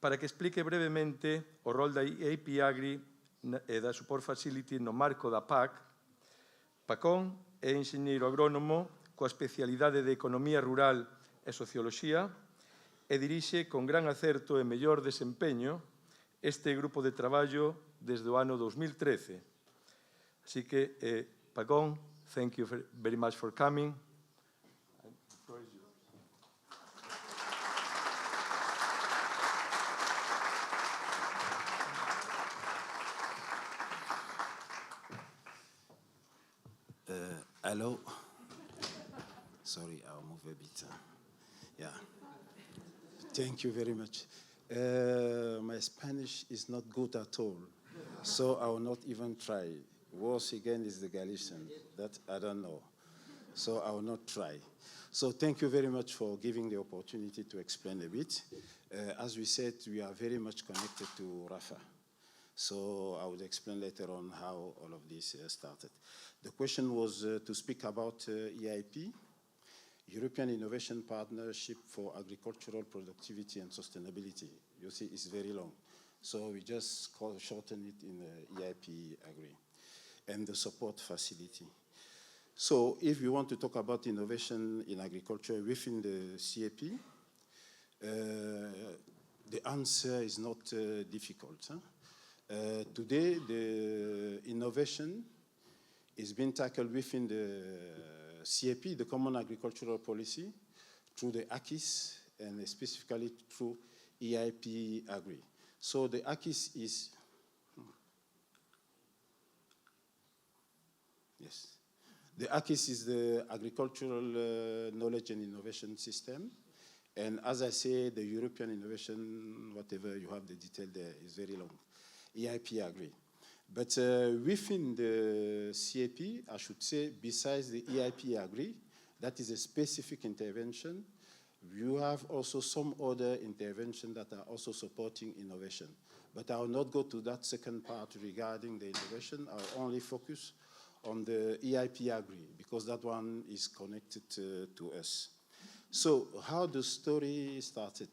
para que explique brevemente o rol da EIP Agri e da Support Facility no marco da PAC. Pacón é enxeñeiro agrónomo coa especialidade de Economía Rural e Socioloxía e dirixe con gran acerto e mellor desempeño este grupo de traballo desde o ano 2013. Así que, Pacón, thank you very much for coming.
Hello. Sorry, I'll move a bit. Yeah. Thank you very much. My Spanish is not good at all, so I will not even try. Worse again is the Galician, that I don't know. So I will not try. So thank you very much for giving the opportunity to explain a bit. As we said, we are very much connected to Rafa. So I will explain later on how all of this started. The question was to speak about EIP, European Innovation Partnership for Agricultural Productivity and Sustainability. You see, it's very long. So we just shorten it in EIP Agri and the support facility. So if you want to talk about innovation in agriculture within the CAP, the answer is not difficult. Huh? Today, the innovation is being tackled within the CAP, the Common Agricultural Policy, through the AKIS, and specifically through EIP Agri. So the AKIS is, yes, the AKIS is the Agricultural Knowledge and Innovation System. And as I say, the European Innovation, whatever you have the detail there, is very long. EIP Agri. But within the CAP, I should say, besides the EIP Agri, that is a specific intervention, you have also some other interventions that are also supporting innovation. But I will not go to that second part regarding the innovation. I will only focus on the EIP Agri, because that one is connected to us. So how the story started?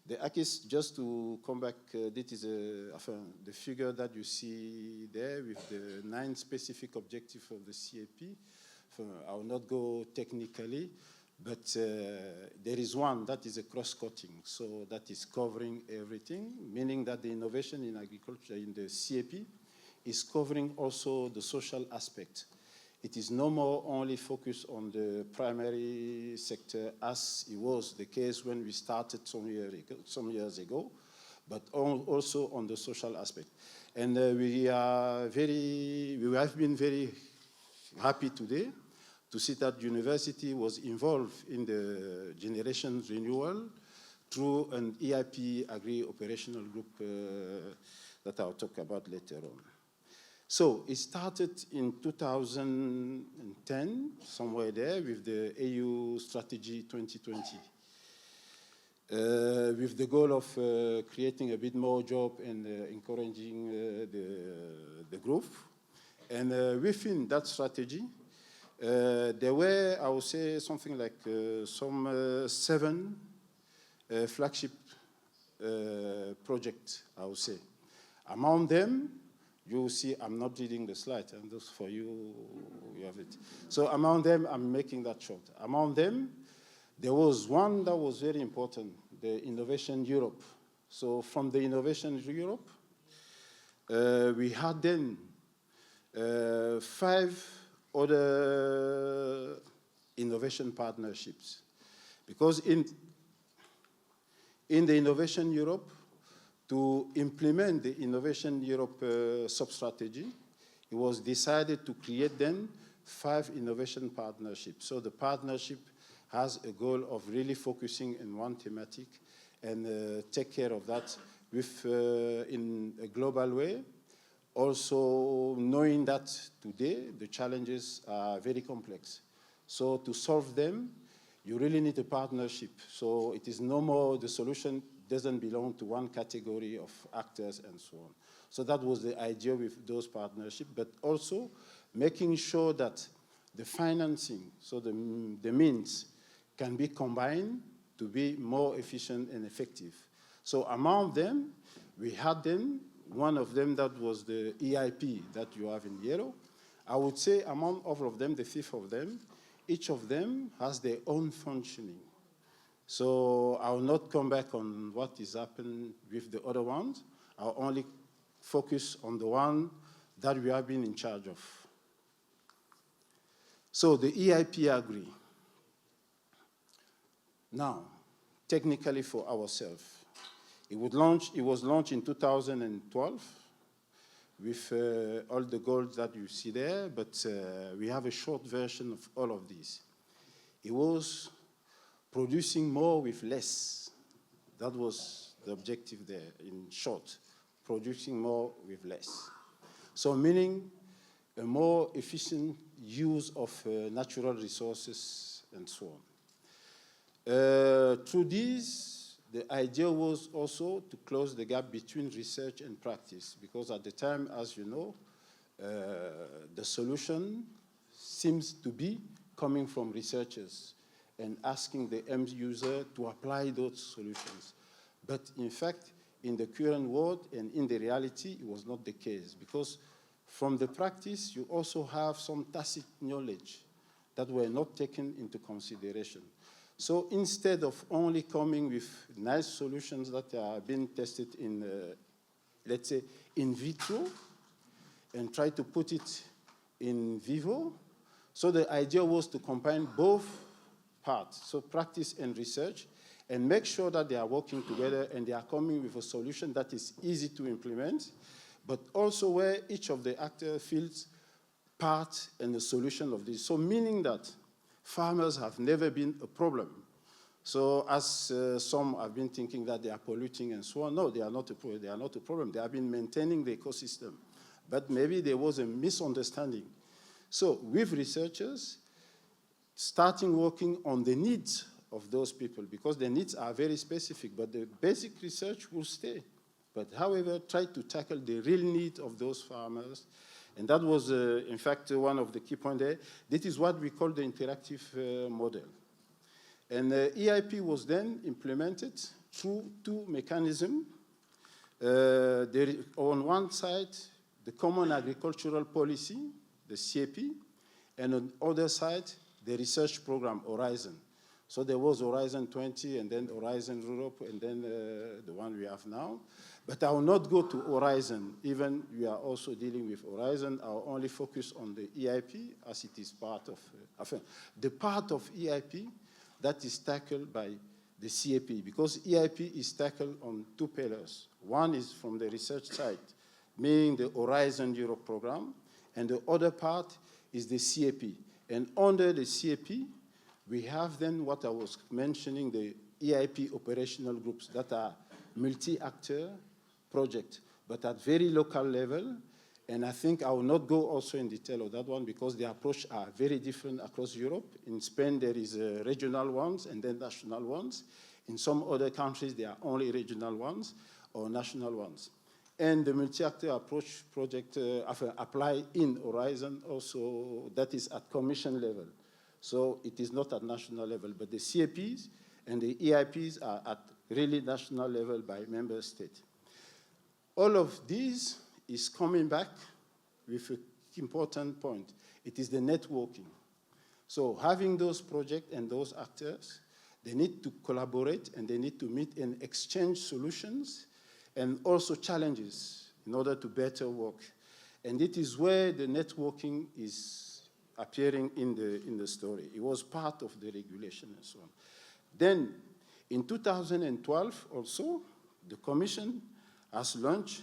The AKIS, just to come back, this is the figure that you see there with the 9 specific objectives of the CAP. I will not go technically, but there is one that is a cross-cutting, so that is covering everything, meaning that the innovation in agriculture in the CAP is covering also the social aspect. It is no more only focused on the primary sector as it was the case when we started some years ago, but also on the social aspect. And we have been very happy today to see that university was involved in the generation renewal through an EIP Agri operational group that I'll talk about later on. So it started in 2010, somewhere there, with the EU Strategy 2020, with the goal of creating a bit more job and encouraging the growth. And within that strategy, There were, I would say, something like some 7 flagship projects, I would say. Among them, you will see, I'm not reading the slide, and just for you, you have it. So among them, I'm making that short. Among them, there was one that was very important, the Innovation Europe. So from the Innovation Europe, we had then 5 other innovation partnerships. Because in the Innovation Europe, to implement the Innovation Europe sub-strategy, it was decided to create then 5 innovation partnerships. So the partnership has a goal of really focusing in one thematic and take care of that with, in a global way. Also knowing that today the challenges are very complex. So to solve them, you really need a partnership. So it is no more the solution doesn't belong to one category of actors and so on. So that was the idea with those partnerships, but also making sure that the financing, so the means, can be combined to be more efficient and effective. So among them, we had then, one of them that was the EIP that you have in yellow. I would say among all of them, the 5 of them, each of them has their own functioning. So I will not come back on what is happening with the other ones. I'll only focus on the one that we have been in charge of. So the EIP agree. Now, technically for ourselves, it was launched in 2012 with all the goals that you see there, but we have a short version of all of these. It was producing more with less. That was the objective there, in short, producing more with less. So meaning a more efficient use of natural resources and so on. Through these, the idea was also to close the gap between research and practice, because at the time, as you know, the solution seems to be coming from researchers and asking the end user to apply those solutions. But in fact, in the current world and in the reality, it was not the case, because from the practice, you also have some tacit knowledge that were not taken into consideration. So instead of only coming with nice solutions that are being tested in, let's say, in vitro, and try to put it in vivo, so the idea was to combine both parts, so practice and research, and make sure that they are working together and they are coming with a solution that is easy to implement, but also where each of the actors feels part and the solution of this. So meaning that farmers have never been a problem. So as some have been thinking that they are polluting and so on, no, they are not a problem. They have been maintaining the ecosystem. But maybe there was a misunderstanding. So with researchers, starting working on the needs of those people, because the needs are very specific, but the basic research will stay. But however, try to tackle the real need of those farmers. And that was, in fact, one of the key points there. This is what we call the interactive model. And EIP was then implemented through 2 mechanisms. On one side, the Common Agricultural Policy, the CAP, and on the other side, the research program, Horizon. So there was Horizon 20, and then Horizon Europe, and then the one we have now. But I will not go to Horizon, even we are also dealing with Horizon. I will only focus on the EIP, as it is part of, the part of EIP that is tackled by the CAP, because EIP is tackled on 2 pillars. One is from the research side, meaning the Horizon Europe program, and the other part is the CAP. And under the CAP, we have then what I was mentioning, the EIP operational groups that are multi-actor projects, but at very local level. And I think I will not go also in detail of that one because the approach are very different across Europe. In Spain, there is regional ones and then national ones. In some other countries, there are only regional ones or national ones. And the multi-actor approach project apply in Horizon also, that is at commission level. So it is not at national level, but the CAPs and the EIPs are at really national level by member state. All of these is coming back with an important point. It is the networking. So having those projects and those actors, they need to collaborate and they need to meet and exchange solutions and also challenges in order to better work. And it is where the networking is appearing in the story. It was part of the regulation and so on. Then, in 2012 also, the Commission has launched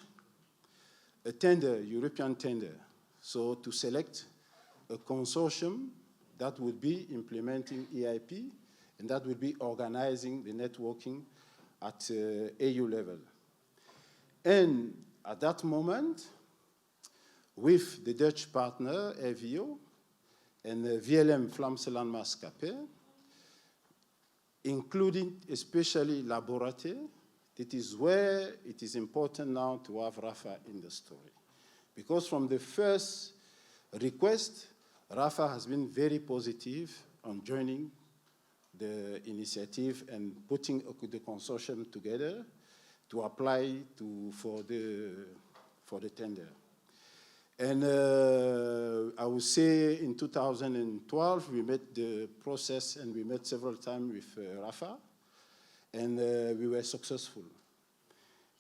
a tender, European tender, so to select a consortium that would be implementing EIP and that would be organizing the networking at AU level. And at that moment, with the Dutch partner, EVO, and VLM Vlaamse Landmaatschappij, including especially Laborate, it is where it is important now to have Rafa in the story. Because from the first request, Rafa has been very positive on joining the initiative and putting the consortium together to apply for the tender. And I would say in 2012, we met the process and we met several times with Rafa, and we were successful.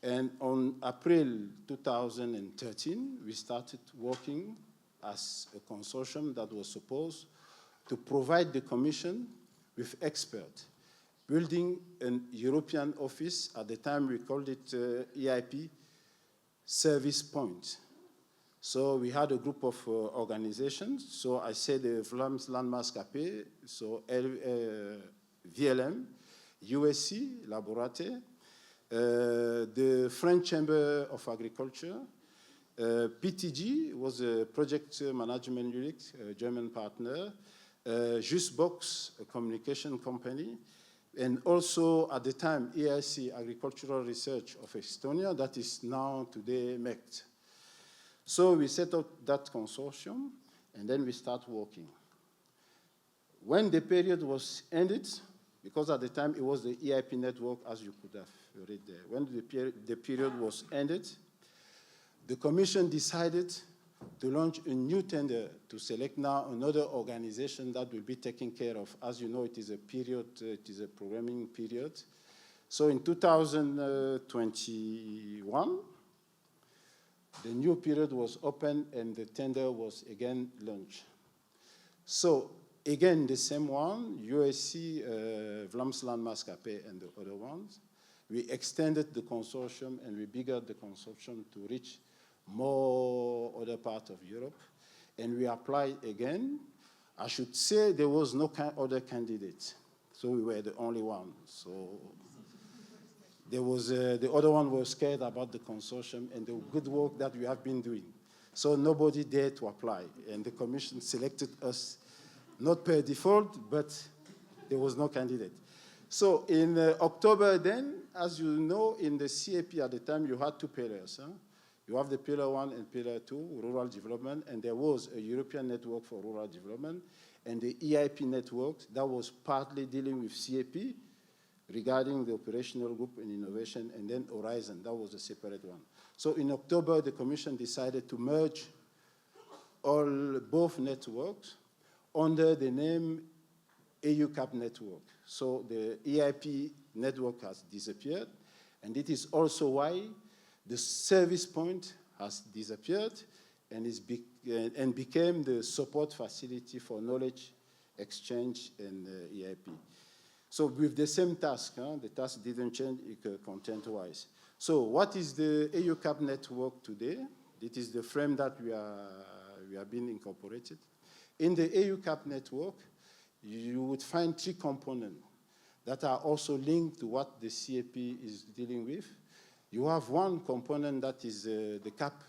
And on April 2013, we started working as a consortium that was supposed to provide the Commission with experts, building a European office. At the time, we called it EIP Service Point. So we had a group of organizations. So I said the Vlaamse Landmaatschappij, so VLM, USC, Laborate, the French Chamber of Agriculture, PTG was a project management unit, a German partner, Justbox, a communication company, and also at the time EIC, Agricultural Research of Estonia, that is now today MECT. So we set up that consortium, and then we start working. When the period was ended, because at the time it was the EIP network, as you could have read there. When the period was ended, the Commission decided to launch a new tender to select now another organization that will be taken care of. As you know, it is a period, it is a programming period. So in 2021, the new period was open and the tender was again launched. So again, the same one, USC, Vlaamse Landmaatschappij, and the other ones. We extended the consortium and we biggered the consortium to reach more other parts of Europe. And we applied again. I should say there was no other candidate. So we were the only one. So there was, the other one was scared about the consortium and the good work that we have been doing. So nobody dared to apply. And the Commission selected us, not per default, but there was no candidate. So in October then, as you know, in the CAP at the time, you had two pillars. Huh? You have the Pillar 1 and Pillar 2, rural development, and there was a European network for rural development, and the EIP network that was partly dealing with CAP regarding the operational group and innovation, and then Horizon, that was a separate one. So in October, the Commission decided to merge both networks under the name EUCAP network. So the EIP network has disappeared, and it is also why the service point has disappeared and became the support facility for knowledge exchange and EIP. So with the same task, the task didn't change content-wise. So what is the EUCAP network today? It is the frame that we have been incorporated. In the EUCAP network, you would find three components that are also linked to what the CAP is dealing with. You have one component that is the CAP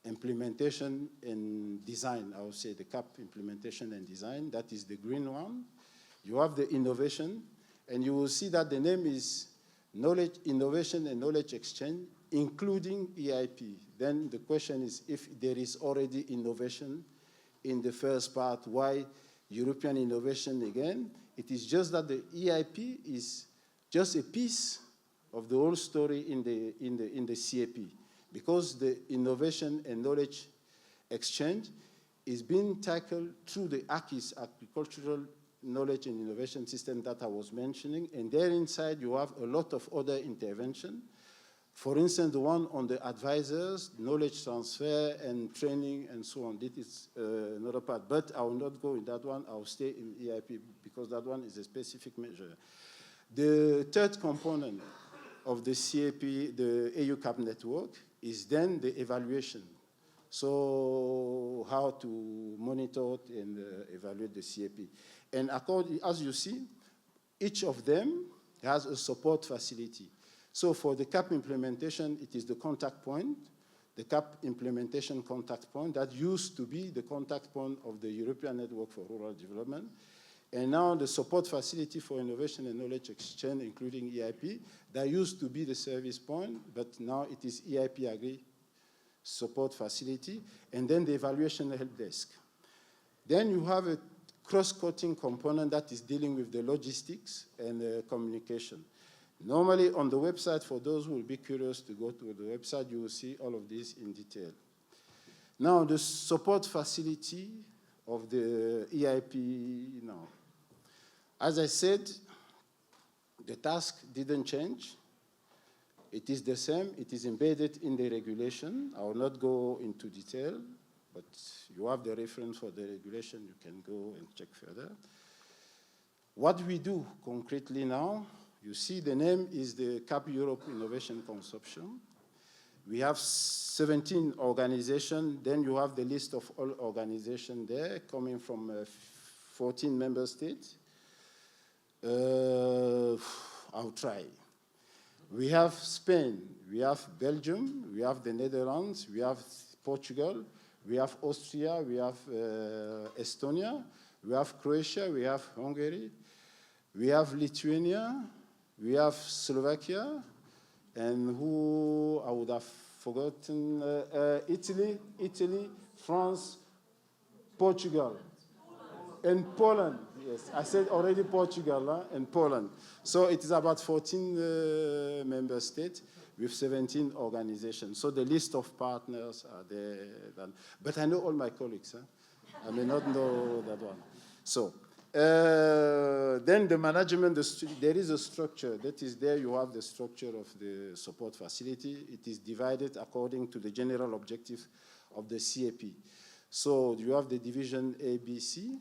implementation and design, I would say the CAP implementation and design, that is the green one. You have the innovation, and you will see that the name is Knowledge, Innovation and Knowledge Exchange including EIP. Then the question is, if there is already innovation in the first part, why European innovation again? It is just that the EIP is just a piece of the whole story in the CAP, because the innovation and knowledge exchange is being tackled through the ACIS, Agricultural Knowledge and Innovation System that I was mentioning, and there inside you have a lot of other intervention. For instance, the one on the advisors, knowledge transfer and training and so on. This is another part, but I will not go in that one. I will stay in EIP because that one is a specific measure. The third component of the CAP, the AU CAP network, is then the evaluation. So how to monitor and evaluate the CAP. And as you see, each of them has a support facility. So for the CAP implementation, it is the contact point, the CAP implementation contact point that used to be the contact point of the European Network for Rural Development. And now the support facility for innovation and knowledge exchange, including EIP, that used to be the service point, but now it is EIP Agri support facility, and then the evaluation help desk. Then you have a cross-cutting component that is dealing with the logistics and communication. Normally on the website, for those who will be curious to go to the website, you will see all of this in detail. Now the support facility of the EIP now. As I said, the task didn't change. It is the same. It is embedded in the regulation. I will not go into detail, but you have the reference for the regulation. You can go and check further. What we do concretely now, you see the name is the CAP Europe Innovation Consortium. We have 17 organizations. Then you have the list of all organizations there coming from 14 member states. I'll try. We have Spain, we have Belgium, we have the Netherlands, we have Portugal, we have Austria, we have Estonia, we have Croatia, we have Hungary, we have Lithuania, we have Slovakia, and who I would have forgotten, Italy, France, Portugal, and Poland. Yes, I said already Portugal and Poland. So it is about 14 member states with 17 organizations. So the list of partners are there. But I know all my colleagues. I may not know that one. So then the management, there is a structure. That is there you have the structure of the support facility. It is divided according to the general objective of the CAP. So you have the division A, B, C.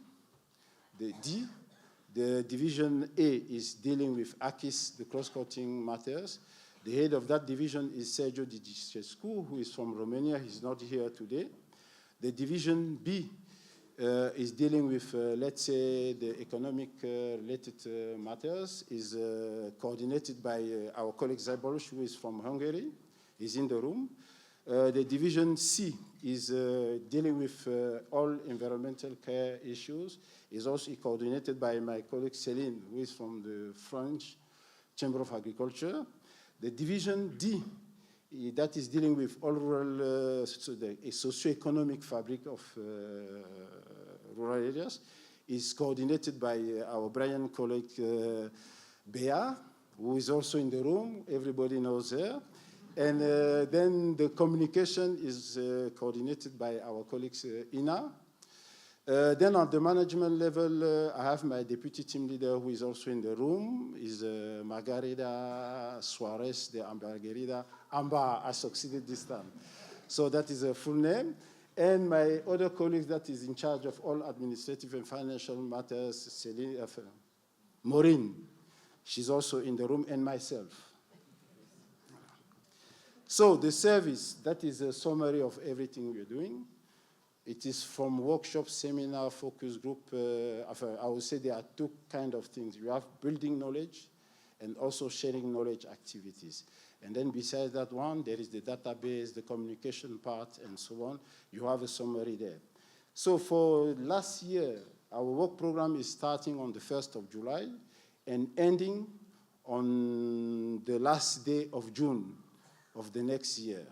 The D, the division A is dealing with ACIS, the cross-cutting matters. The head of that division is Sergio Dicescu, who is from Romania. He's not here today. The division B is dealing with, let's say, the economic-related matters, is coordinated by our colleague Zaboros, who is from Hungary. He's in the room. The division C is dealing with all environmental care issues. Is also coordinated by my colleague Céline, who is from the French Chamber of Agriculture. The division D, that is dealing with all rural, a socio-economic fabric of rural areas, is coordinated by our Brilliant colleague Bea, who is also in the room. Everybody knows her. And then the communication is coordinated by our colleagues Ina. Then on the management level, I have my deputy team leader who is also in the room, is Margarida Suarez de Ambargerida. Amba, I succeeded this time. So that is a full name. And my other colleague that is in charge of all administrative and financial matters, Celine, Maureen. She's also in the room, and myself. So the service, that is a summary of everything we're doing. It is from workshop, seminar, focus group. I would say there are two kinds of things. You have building knowledge and also sharing knowledge activities. And then besides that one, there is the database, the communication part, and so on. You have a summary there. So for last year, our work program is starting on the 1st of July and ending on the last day of June. of the next year.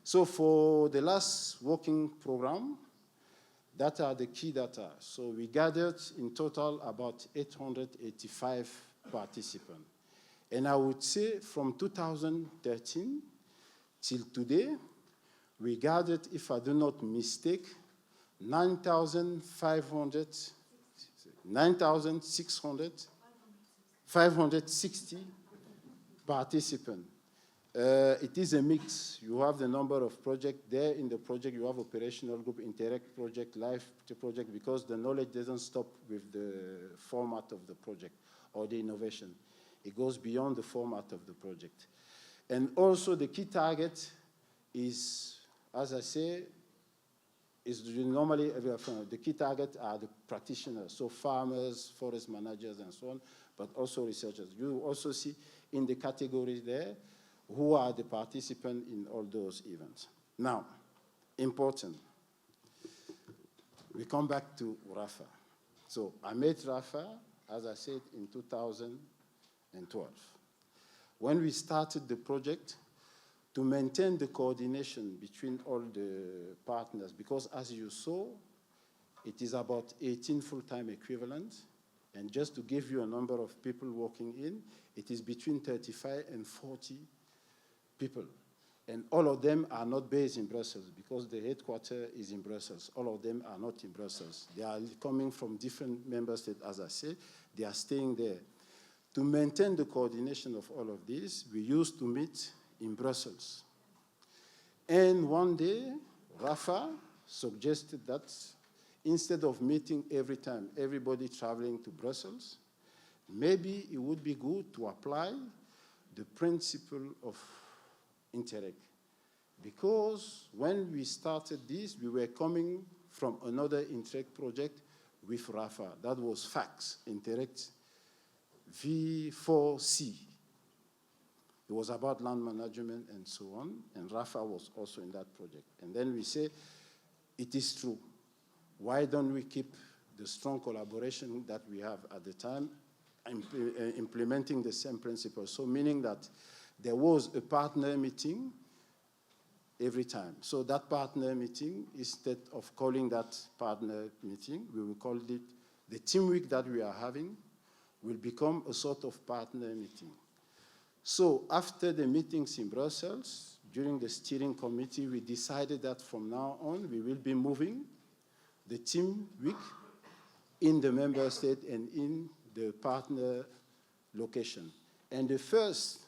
So for the last working program, that are the key data. So we gathered in total about 885 participants. And I would say from 2013 till today, we gathered, if I do not mistake, 560 participants. It is a mix. You have the number of projects there. In the project, you have operational group, interact project, live project, because the knowledge doesn't stop with the format of the project or the innovation. It goes beyond the format of the project. And also the key target is, as I say, is normally the key target are the practitioners, so farmers, forest managers, and so on, but also researchers. You also see in the categories there who are the participants in all those events. Now, important, we come back to RAFA. So I met RAFA, as I said, in 2012. When we started the project, to maintain the coordination between all the partners, because as you saw, it is about 18 full-time equivalents, and just to give you a number of people working in, it is between 35 and 40 people. And all of them are not based in Brussels, because the headquarters is in Brussels. All of them are not in Brussels. They are coming from different member states, as I said. They are staying there. To maintain the coordination of all of this, we used to meet in Brussels. And one day, Rafa suggested that instead of meeting every time, everybody traveling to Brussels, maybe it would be good to apply the principle of Interreg. Because when we started this, we were coming from another Interreg project with Rafa. That was FACS, Interreg V4C. It was about land management and so on, and Rafa was also in that project. And then we say, it is true. Why don't we keep the strong collaboration that we have at the time, implementing the same principles? So meaning that there was a partner meeting every time. So that partner meeting, instead of calling that partner meeting, we will call it the team week that we are having will become a sort of partner meeting. So after the meetings in Brussels, during the steering committee, we decided that from now on, we will be moving the team week in the member state and in the partner location. And the first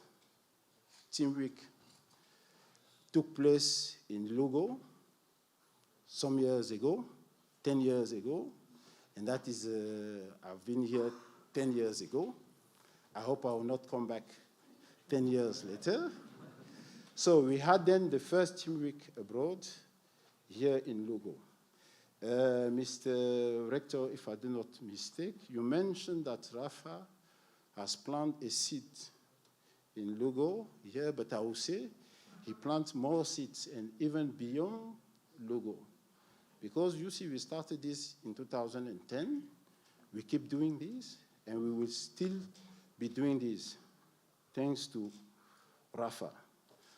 team week took place in Lugo some years ago, 10 years ago, and that is, I've been here 10 years ago. I hope I will not come back 10 years later. So we had then the first team week abroad here in Lugo. Mr. Rector, if I do not mistake, you mentioned that Rafa has planted a seed in Lugo here, but I will say he plants more seeds and even beyond Lugo. Because you see, we started this in 2010, we keep doing this, and we will still be doing this, thanks to Rafa.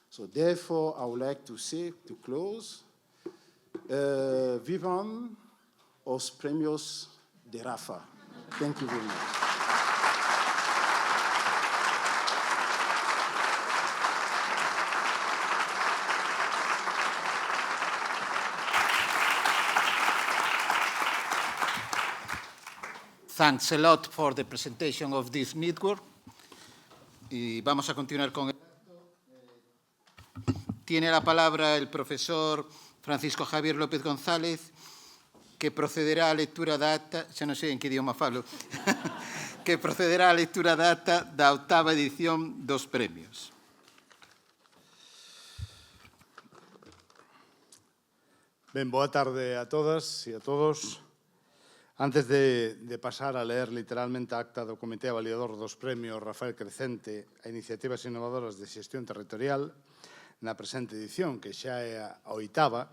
So therefore, I would like to say, to close, Vivam os premios de Rafa. Thank you very much.
Thanks a lot for the presentation of this network. Y vamos a continuar con el acto. Tiene la palabra el profesor Francisco Javier López González, que procederá a lectura de acta, xa non sei en que idioma falo, que procederá a lectura de acta da octava edición dos premios.
Ben, boa tarde a todas e a todos. Antes de pasar a leer literalmente a acta do Comité Avaliador dos Premios Rafael Crecente a Iniciativas Innovadoras de Xestión Territorial, na presente edición, que xa é a oitava,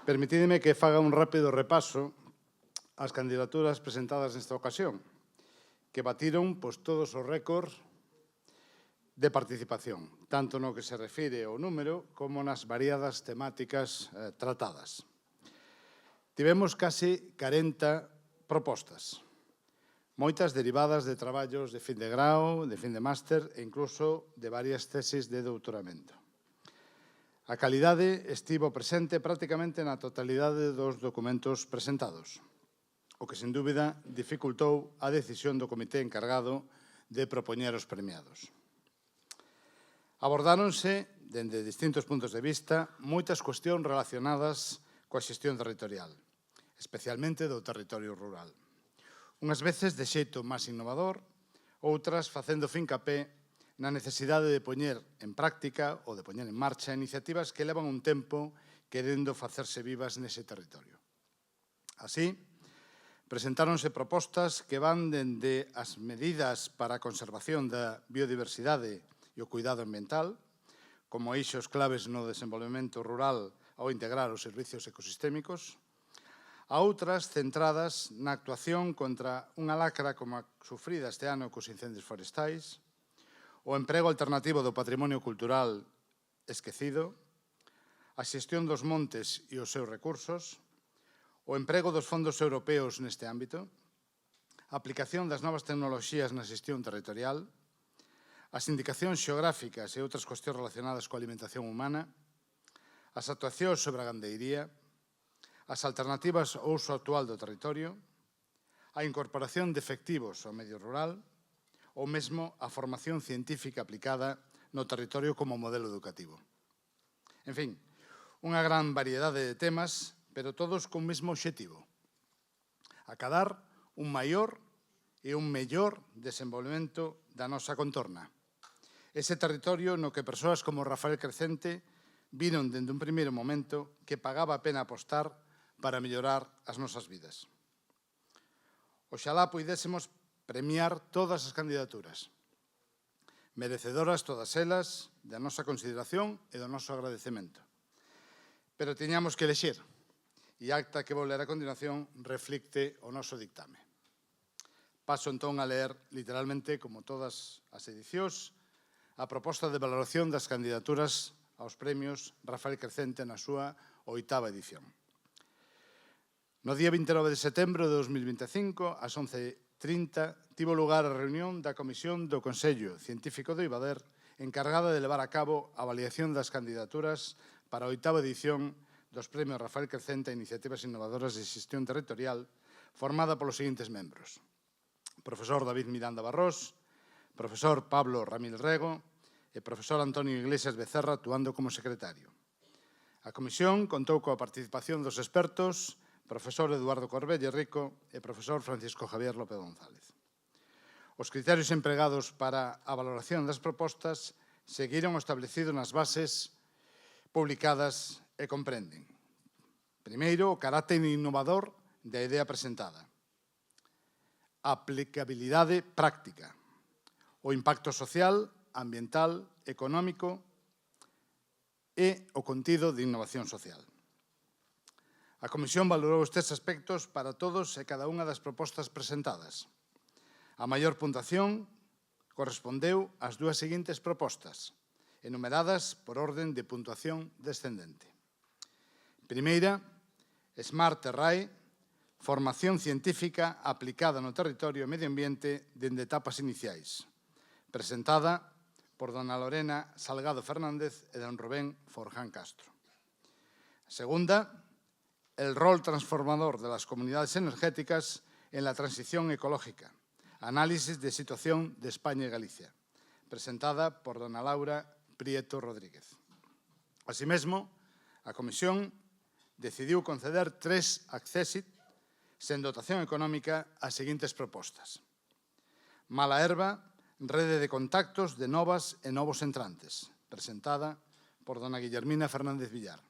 permitideme que faga un rápido repaso ás candidaturas presentadas nesta ocasión, que batiron todos os récords de participación, tanto no que se refire ao número como nas variadas temáticas tratadas. Tivemos casi 40 propostas, moitas derivadas de traballos de fin de grao, de fin de máster e incluso de varias tesis de doutoramento. A calidade estivo presente prácticamente na totalidade dos documentos presentados, o que, sen dúbida, dificultou a decisión do comité encargado de propoñer os premiados. Abordáronse, dende distintos puntos de vista, moitas cuestións relacionadas coa xestión territorial, especialmente do territorio rural. Unhas veces de xeito máis innovador, outras facendo fincapé na necesidade de poñer en práctica ou de poñer en marcha iniciativas que levan un tempo querendo facerse vivas nese territorio. Así, presentáronse propostas que van dende as medidas para a conservación da biodiversidade e o cuidado ambiental, como eixos claves no desenvolvemento rural ao integrar os servicios ecosistémicos, a outras centradas na actuación contra unha lacra como a sufrida este ano cos incendios forestais, o emprego alternativo do patrimonio cultural esquecido, a xestión dos montes e os seus recursos, o emprego dos fondos europeos neste ámbito, a aplicación das novas tecnoloxías na xestión territorial, as indicacións xeográficas e outras cuestións relacionadas coa alimentación humana, as actuacións sobre a gandeiría, as alternativas ao uso actual do territorio, a incorporación de efectivos ao medio rural, ou mesmo a formación científica aplicada no territorio como modelo educativo. En fin, unha gran variedade de temas, pero todos con mesmo obxectivo: acadar un maior e un mellor desenvolvemento da nosa contorna. Ese territorio no que persoas como Rafael Crecente viron dende un primeiro momento que pagaba a pena apostar para mellorar as nosas vidas. Oxalá puidésemos premiar todas as candidaturas, merecedoras todas elas da nosa consideración e do noso agradecemento. Pero tiñamos que elexir, e a acta que vou ler a continuación reflicte o noso dictame. Paso entón a ler literalmente, como todas as edicións, a proposta de valoración das candidaturas aos premios Rafael Crecente na súa 8ª edición. No día 29 de setembro de 2025, ás 11:30, tivo lugar a reunión da Comisión do Consello Científico do IVADER encargada de levar a cabo a avaliación das candidaturas para a 8ª edición dos Premios Rafael Crecente a Iniciativas Innovadoras de Xestión Territorial, formada polos seguintes membros: profesor David Miranda Barrós, profesor Pablo Ramírez Rego e profesor Antonio Iglesias Becerra, actuando como secretario. A comisión contou coa participación dos expertos profesor Eduardo Corbelle Rico e profesor Francisco Javier López González. Os criterios empregados para a valoración das propostas seguiron o establecido nas bases publicadas e comprenden: primeiro, o carácter innovador da idea presentada, a aplicabilidade práctica, o impacto social, ambiental, económico e o contido de innovación social. A Comisión valorou estes aspectos para todos e cada unha das propostas presentadas. A maior puntuación correspondeu ás dúas seguintes propostas, enumeradas por orden de puntuación descendente. Primeira, Smart Terrae, formación científica aplicada no territorio e medio ambiente dende etapas iniciais, presentada por dona Lorena Salgado Fernández e don Rubén Forján Castro. Segunda, el rol transformador de las comunidades energéticas en la transición ecológica, análisis de situación de España y Galicia, presentada por dona Laura Prieto Rodríguez. Asimismo, a Comisión decidiu conceder 3 accésit sen dotación económica ás seguintes propostas: Mala Herba, rede de contactos de novas e novos entrantes, presentada por dona Guillermina Fernández Villar.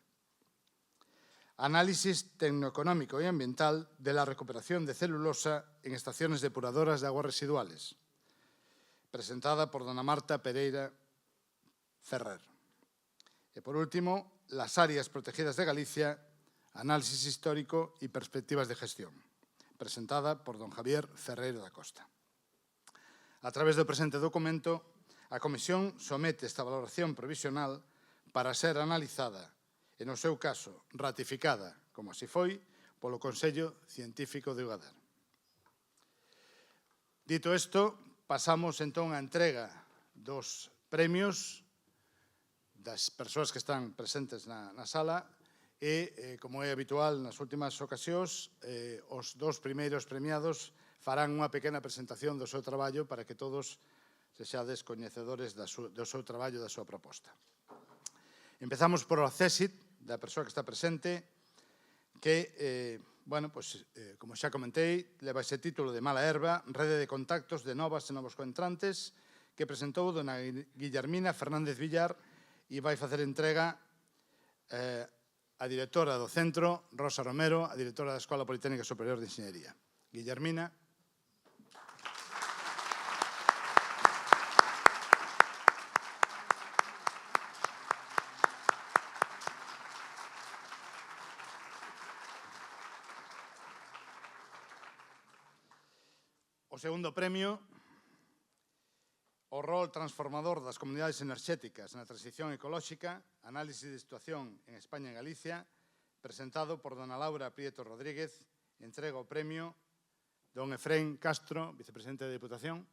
Análisis tecnoeconómico e ambiental de la recuperación de celulosa en estaciones depuradoras de aguas residuales, presentada por dona Marta Pereira Ferrer. E, por último, las áreas protegidas de Galicia, análisis histórico y perspectivas de gestión, presentada por don Javier Ferreiro da Costa. A través do presente documento, A Comisión somete esta valoración provisional para ser analizada e, no seu caso, ratificada, como así foi, polo Consello Científico de Ugadar. Dito isto, pasamos entón á entrega dos premios das persoas que están presentes na sala e, como é habitual nas últimas ocasións, os dous primeiros premiados farán unha pequena presentación do seu traballo para que todos sexades coñecedores do seu traballo e da súa proposta. Empezamos por o CESIT, da persoa que está presente, que, como xa comentei, leva ese título de Mala Herba, rede de contactos de novas e novos coentrantes, que presentou dona Guillermina Fernández Villar e vai facer entrega a directora do centro, Rosa Romero, a directora da Escola Politécnica Superior de Enxeñería. Guillermina. O segundo premio, o rol transformador das comunidades enerxéticas na transición ecolóxica, análise de situación en España e Galicia, presentado por dona Laura Prieto Rodríguez, entrega o premio don Efrén Castro, vicepresidente da Diputación.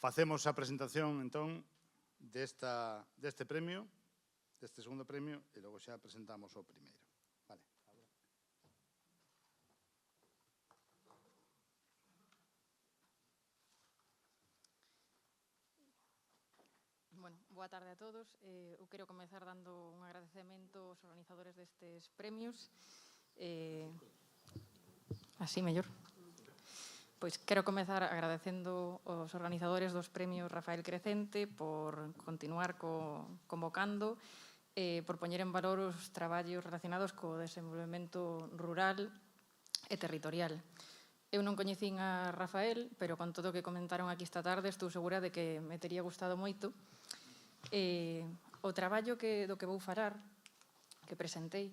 Facemos a presentación, entón, deste premio, deste segundo premio, e logo xa presentamos o primeiro. Vale.
Bueno, boa tarde a todos. Eu quero comezar dando un agradecemento aos organizadores destes premios. Así, mellor. Pois quero comezar agradecendo aos organizadores dos premios Rafael Crecente por continuar convocando, por poñer en valor os traballos relacionados co desenvolvemento rural e territorial. Eu non coñecín a Rafael, pero con todo o que comentaron aquí esta tarde estou segura de que me tería gustado moito. O traballo do que vou falar, que presentei,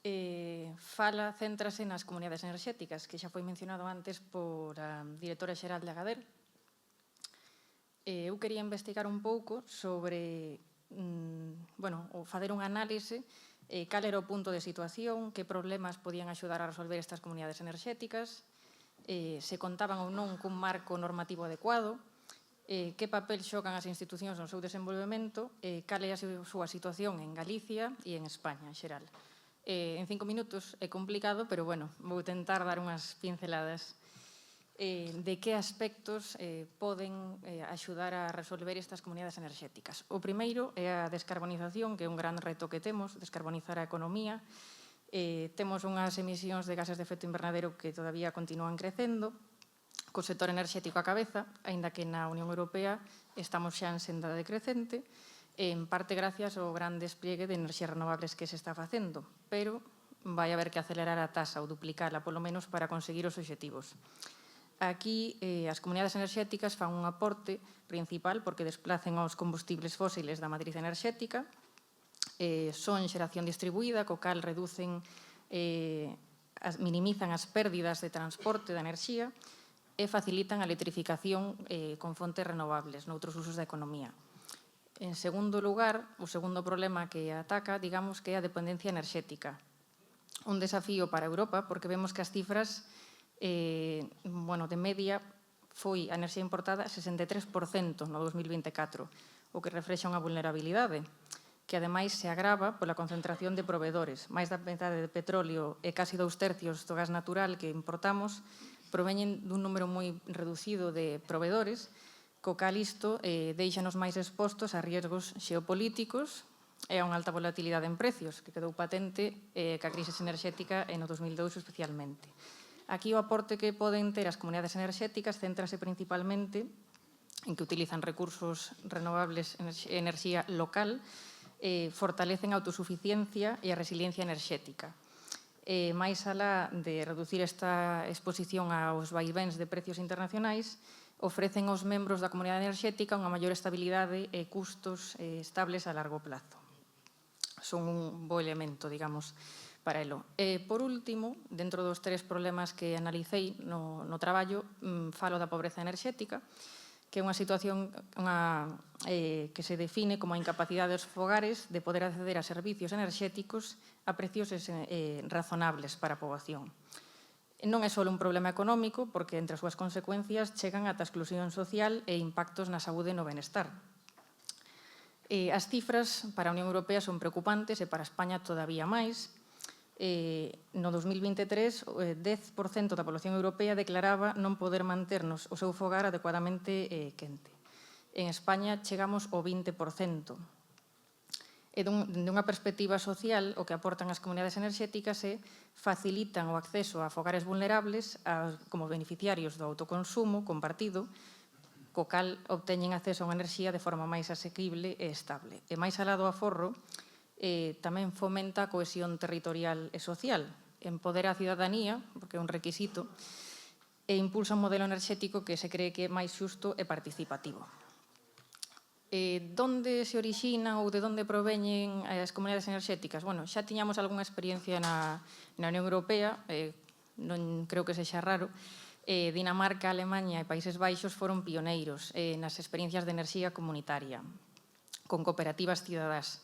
céntrase nas comunidades enerxéticas, que xa foi mencionado antes por a directora xeral de Agader. Eu quería investigar un pouco sobre, facer un análise, cal era o punto de situación, que problemas podían axudar a resolver estas comunidades enerxéticas, se contaban ou non cun marco normativo adecuado, que papel xogan as institucións no seu desenvolvemento, cal é a súa situación en Galicia e en España, en xeral. En 5 minutos é complicado, pero, vou tentar dar unhas pinceladas de que aspectos poden axudar a resolver estas comunidades enerxéticas. O primeiro é a descarbonización, que é un gran reto que temos, descarbonizar a economía. Temos unhas emisións de gases de efecto invernadero que todavía continúan crecendo, co sector enerxético a cabeza, aínda que na Unión Europea estamos xa en senda decrecente, en parte gracias ao gran despliegue de enerxías renovables que se está facendo, pero vai haber que acelerar a tasa ou duplicala, polo menos, para conseguir os obxectivos. Aquí, as comunidades enerxéticas fan un aporte principal porque desplacen os combustibles fósiles da matriz enerxética, son xeración distribuída, co cal minimizan as pérdidas de transporte da enerxía e facilitan a electrificación con fontes renovables noutros usos da economía. En segundo lugar, o segundo problema que ataca, digamos, que é a dependencia enerxética. Un desafío para Europa, porque vemos que as cifras, de media, foi a enerxía importada 63% no 2024, o que reflexa unha vulnerabilidade, que ademais se agrava pola concentración de proveedores. Máis da metade de petróleo e casi 2/3 do gas natural que importamos proveñen dun número moi reducido de proveedores, co cal isto deixanos máis expostos a riesgos xeopolíticos e a unha alta volatilidade en precios, que quedou patente ca crise enerxética no 2002 especialmente. Aquí o aporte que poden ter as comunidades enerxéticas céntrase principalmente en que utilizan recursos renovables e enerxía local, fortalecen a autosuficiencia e a resiliencia enerxética. Máis alá de reducir esta exposición aos vaivéns de precios internacionais, ofrecen aos membros da comunidade enerxética unha maior estabilidade e custos estables a largo plazo. Son un bo elemento, digamos, para elo. Por último, dentro dos 3 problemas que analicei no traballo, falo da pobreza enerxética, que é unha situación que se define como a incapacidade dos fogares de poder acceder a servicios enerxéticos a precios razonables para a poboación. Non é só un problema económico, porque entre as súas consecuencias chegan ata a exclusión social e impactos na saúde e no benestar. As cifras para a Unión Europea son preocupantes e para España todavía máis. No 2023, o 10% da población europea declaraba non poder manternos o seu fogar adecuadamente quente. En España chegamos ao 20%. E dunha perspectiva social, o que aportan as comunidades enerxéticas é facilitan o acceso a fogares vulnerables como beneficiarios do autoconsumo compartido, co cal obteñen acceso a unha enerxía de forma máis asequible e estable. E máis alá do aforro, tamén fomenta a cohesión territorial e social, empodera a cidadanía, porque é un requisito, e impulsa un modelo enerxético que se cree que é máis xusto e participativo. Donde se orixinan ou de onde proveñen as comunidades enerxéticas? Bueno, xa tiñamos algunha experiencia na Unión Europea, non creo que sexa raro. Dinamarca, Alemanha e Países Baixos foron pioneiros nas experiencias de enerxía comunitaria, con cooperativas cidadás.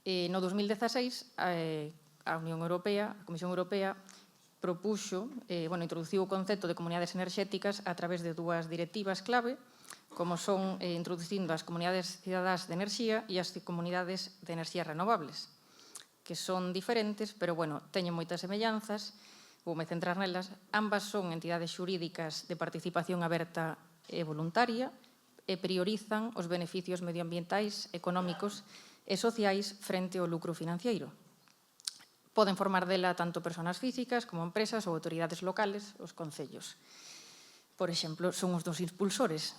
No 2016, a Unión Europea, a Comisión Europea, introduciu o concepto de comunidades enerxéticas a través de 2 directivas clave, como son introducindo as comunidades cidadás de enerxía e as comunidades de enerxías renovables, que son diferentes, pero, teñen moitas semellanzas, voume centrar nelas. Ambas son entidades xurídicas de participación aberta e voluntaria e priorizan os beneficios medioambientais, económicos e sociais frente ao lucro financiero. Poden formar dela tanto persoas físicas como empresas ou autoridades locales, os concellos. Por exemplo, son os dos impulsores.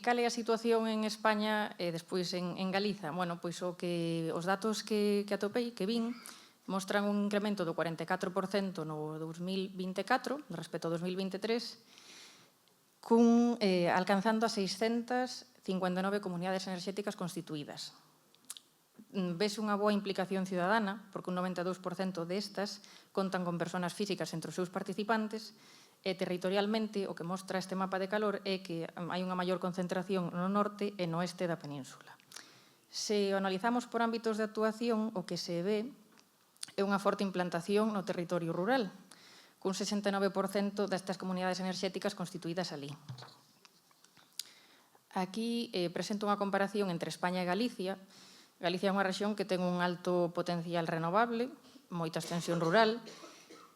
Cal é a situación en España e despois en Galiza? Pois os datos que atopei, que vin, mostran un incremento do 44% no 2024 respecto ao 2023, alcanzando a 659 comunidades enerxéticas constituídas. Ves unha boa implicación ciudadana, porque un 92% destas contan con persoas físicas entre os seus participantes, e territorialmente o que mostra este mapa de calor é que hai unha maior concentración no norte e no oeste da península. Se o analizamos por ámbitos de actuación, o que se ve é unha forte implantación no territorio rural, cun 69% destas comunidades enerxéticas constituídas alí. Aquí presento unha comparación entre España e Galicia. Galicia é unha rexión que ten un alto potencial renovable, moita extensión rural,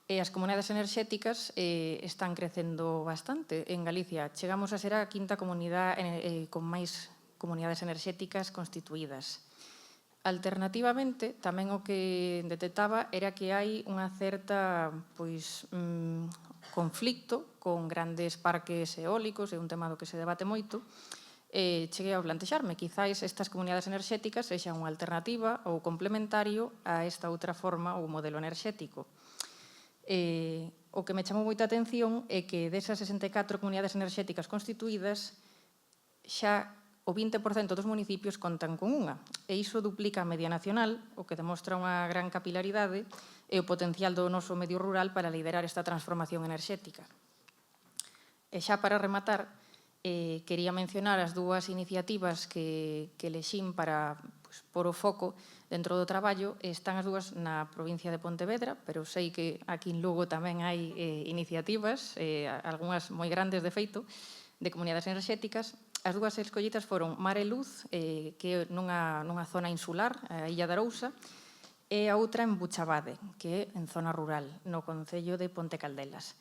e as comunidades enerxéticas están crecendo bastante. En Galicia chegamos a ser a 5ª comunidade con máis comunidades enerxéticas constituídas. Alternativamente, tamén o que detectaba era que hai unha certa conflicto con grandes parques eólicos, é un tema do que se debate moito. Cheguei a plantexarme, quizáis estas comunidades enerxéticas sexan unha alternativa ou complementario a esta outra forma ou modelo enerxético. O que me chamou moita atención é que desas 64 comunidades enerxéticas constituídas, xa o 20% dos municipios contan con unha, e iso duplica a media nacional, o que demostra unha gran capilaridade e o potencial do noso medio rural para liderar esta transformación enerxética. E xa para rematar, quería mencionar as 2 iniciativas que elexín para pôr o foco dentro do traballo. Están as 2 na provincia de Pontevedra, pero sei que aquí en Lugo tamén hai iniciativas, algunhas moi grandes de feito, de comunidades enerxéticas. As 2 escollidas foron Mar e Luz, que é nunha zona insular, a Illa de Arousa, e a outra en Buchabade, que é en zona rural, no concello de Ponte Caldelas.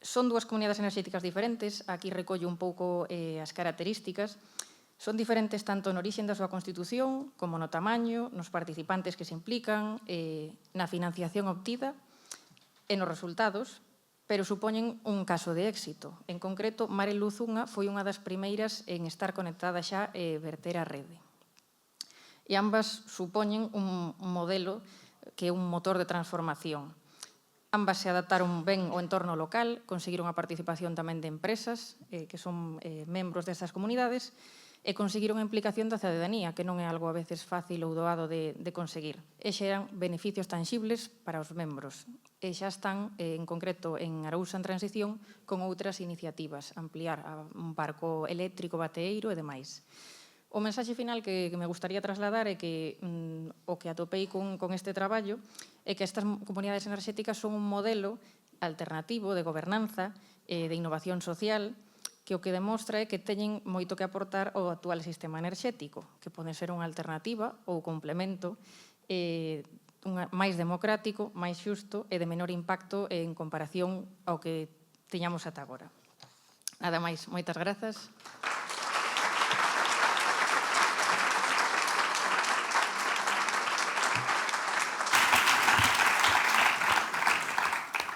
Son 2 comunidades enerxéticas diferentes, aquí recollo un pouco as características. Son diferentes tanto no orixen da súa constitución, como no tamaño, nos participantes que se implican, na financiación obtida e nos resultados, pero supoñen un caso de éxito. En concreto, Mar e Luz Unha foi unha das primeiras en estar conectada xa e verter a rede. E ambas supoñen un modelo que é un motor de transformación. Ambas se adaptaron ben ao entorno local, conseguiron a participación tamén de empresas que son membros destas comunidades e conseguiron a implicación da cidadanía, que non é algo a veces fácil ou doado de conseguir. E xeran beneficios tangibles para os membros. E xa están, en concreto, en Arousa en transición con outras iniciativas, ampliar un parco eléctrico, bateeiro e demais. O mensaxe final que me gustaría trasladar é que o que atopei con este traballo é que estas comunidades enerxéticas son un modelo alternativo de gobernanza e de innovación social que o que demostra é que teñen moito que aportar ao actual sistema enerxético, que pode ser unha alternativa ou complemento máis democrático, máis xusto e de menor impacto en comparación ao que teñamos ata agora. Nada máis, moitas grazas.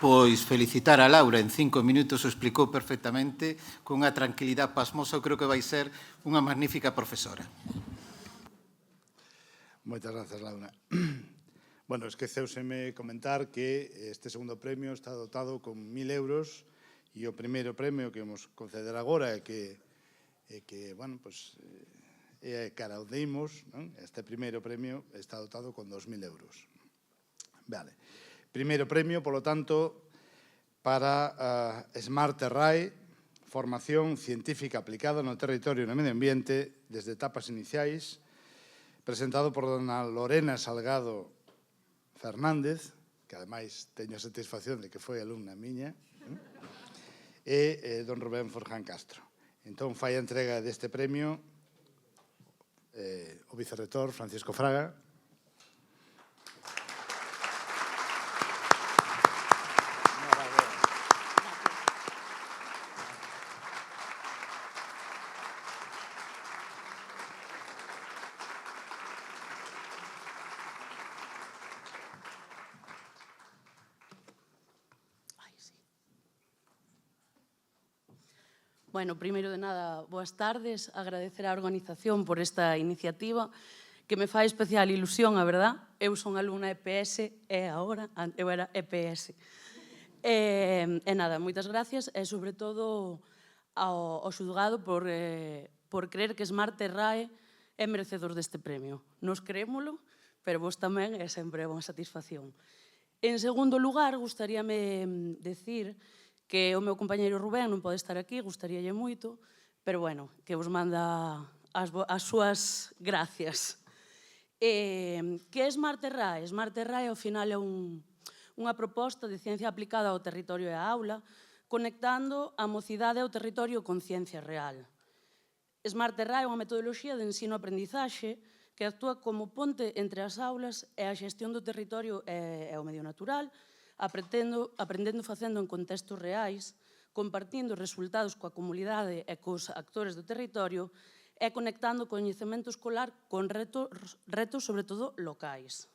Pois felicitar a Laura, en 5 minutos o explicou perfectamente, con unha tranquilidade pasmosa, eu creo que vai ser unha magnífica profesora.
Moitas grazas, Laura. Bueno, esqueceuseme comentar que este segundo premio está dotado con 1.000 euros e o primeiro premio que vamos conceder agora é que bueno, pues, é cara onde imos, non? Este primeiro premio está dotado con 2.000 euros. Vale. Primeiro premio, polo tanto, para Smart Terrae, formación científica aplicada no territorio e no medio ambiente desde etapas iniciais, presentado por dona Lorena Salgado Fernández, que ademais teño a satisfacción de que foi alumna miña, e don Rubén Forján Castro. Entón, fai a entrega deste premio o vicerrector Francisco Fraga.
Bueno, primeiro de nada, boas tardes. Agradecer á organización por esta iniciativa que me fai especial ilusión, a verdad. Eu son alumna EPS e agora eu era EPS. E nada, moitas gracias e sobre todo ao xulgado por creer que Smart Terrae é merecedor deste premio. Nos creémolo, pero vos tamén é sempre unha satisfacción. En segundo lugar, gustaríame decir que o meu compañeiro Rubén non pode estar aquí, gustaríalle moito, pero bueno, que vos manda as súas gracias. Que é Smart Terrae? Smart Terrae, ao final, é unha proposta de ciencia aplicada ao territorio e á aula, conectando a mocidade ao territorio con ciencia real. Smart Terrae é unha metodoloxía de ensino-aprendizaxe que actúa como ponte entre as aulas e a xestión do territorio e o medio natural, aprendendo facendo en contextos reais, compartindo resultados coa comunidade e cos actores do territorio e conectando o coñecemento escolar con retos sobre todo locais.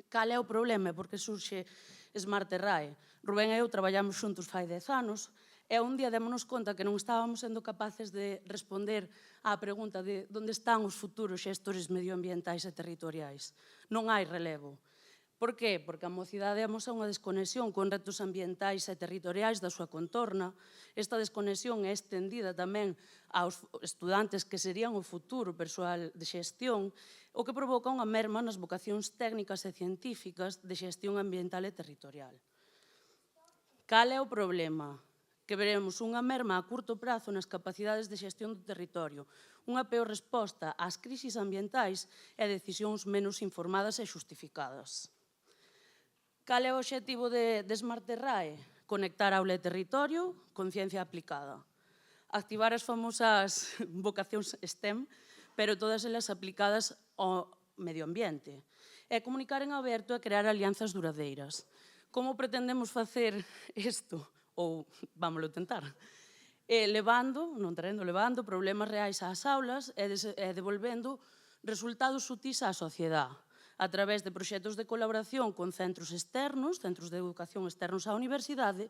Cal é o problema? Por que surxe Smart Terrae? Rubén e eu traballamos xuntos fai 10 anos e un día démonos conta que non estábamos sendo capaces de responder á pregunta de onde están os futuros xestores medioambientais e territoriais. Non hai relevo. Por qué? Porque a mocidade amosa unha desconexión con retos ambientais e territoriais da súa contorna. Esta desconexión é estendida tamén aos estudantes que serían o futuro persoal de xestión, o que provoca unha merma nas vocacións técnicas e científicas de xestión ambiental e territorial. Cal é o problema? Que veremos unha merma a curto prazo nas capacidades de xestión do territorio, unha peor resposta ás crisis ambientais e decisións menos informadas e xustificadas. Cal é o obxectivo de Smart Terrae? Conectar aula e territorio con ciencia aplicada. Activar as famosas vocacións STEM, pero todas elas aplicadas ao medio ambiente. E comunicar en aberto e crear alianzas duradeiras. Como pretendemos facer isto? Ou vámoslo tentar? Levando problemas reais ás aulas e devolvendo resultados úteis á sociedade, a través de proxectos de colaboración con centros externos, centros de educación externos á universidade,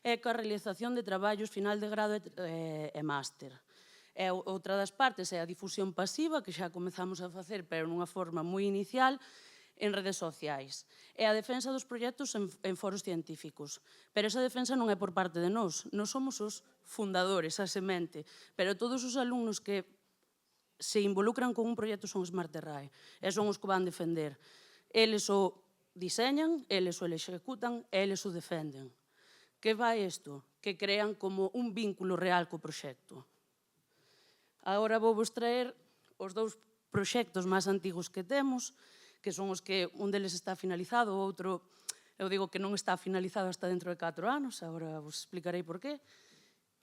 e coa realización de traballos final de grado e máster. Outra das partes é a difusión pasiva, que xa comezamos a facer, pero nunha forma moi inicial, en redes sociais e a defensa dos proxectos en foros científicos. Pero esa defensa non é por parte de nós. Nós somos os fundadores, a semente, pero todos os alumnos que se involucran con un proxecto son Smart Terrae e son os que van defender. Eles o diseñan, eles o executan e eles o defenden. Que vai isto? Que crean como un vínculo real co proxecto. Agora vou vos traer os dous proxectos máis antigos que temos, que son os que un deles está finalizado, o outro, eu digo que non está finalizado hasta dentro de 4 anos, agora vos explicarei por qué.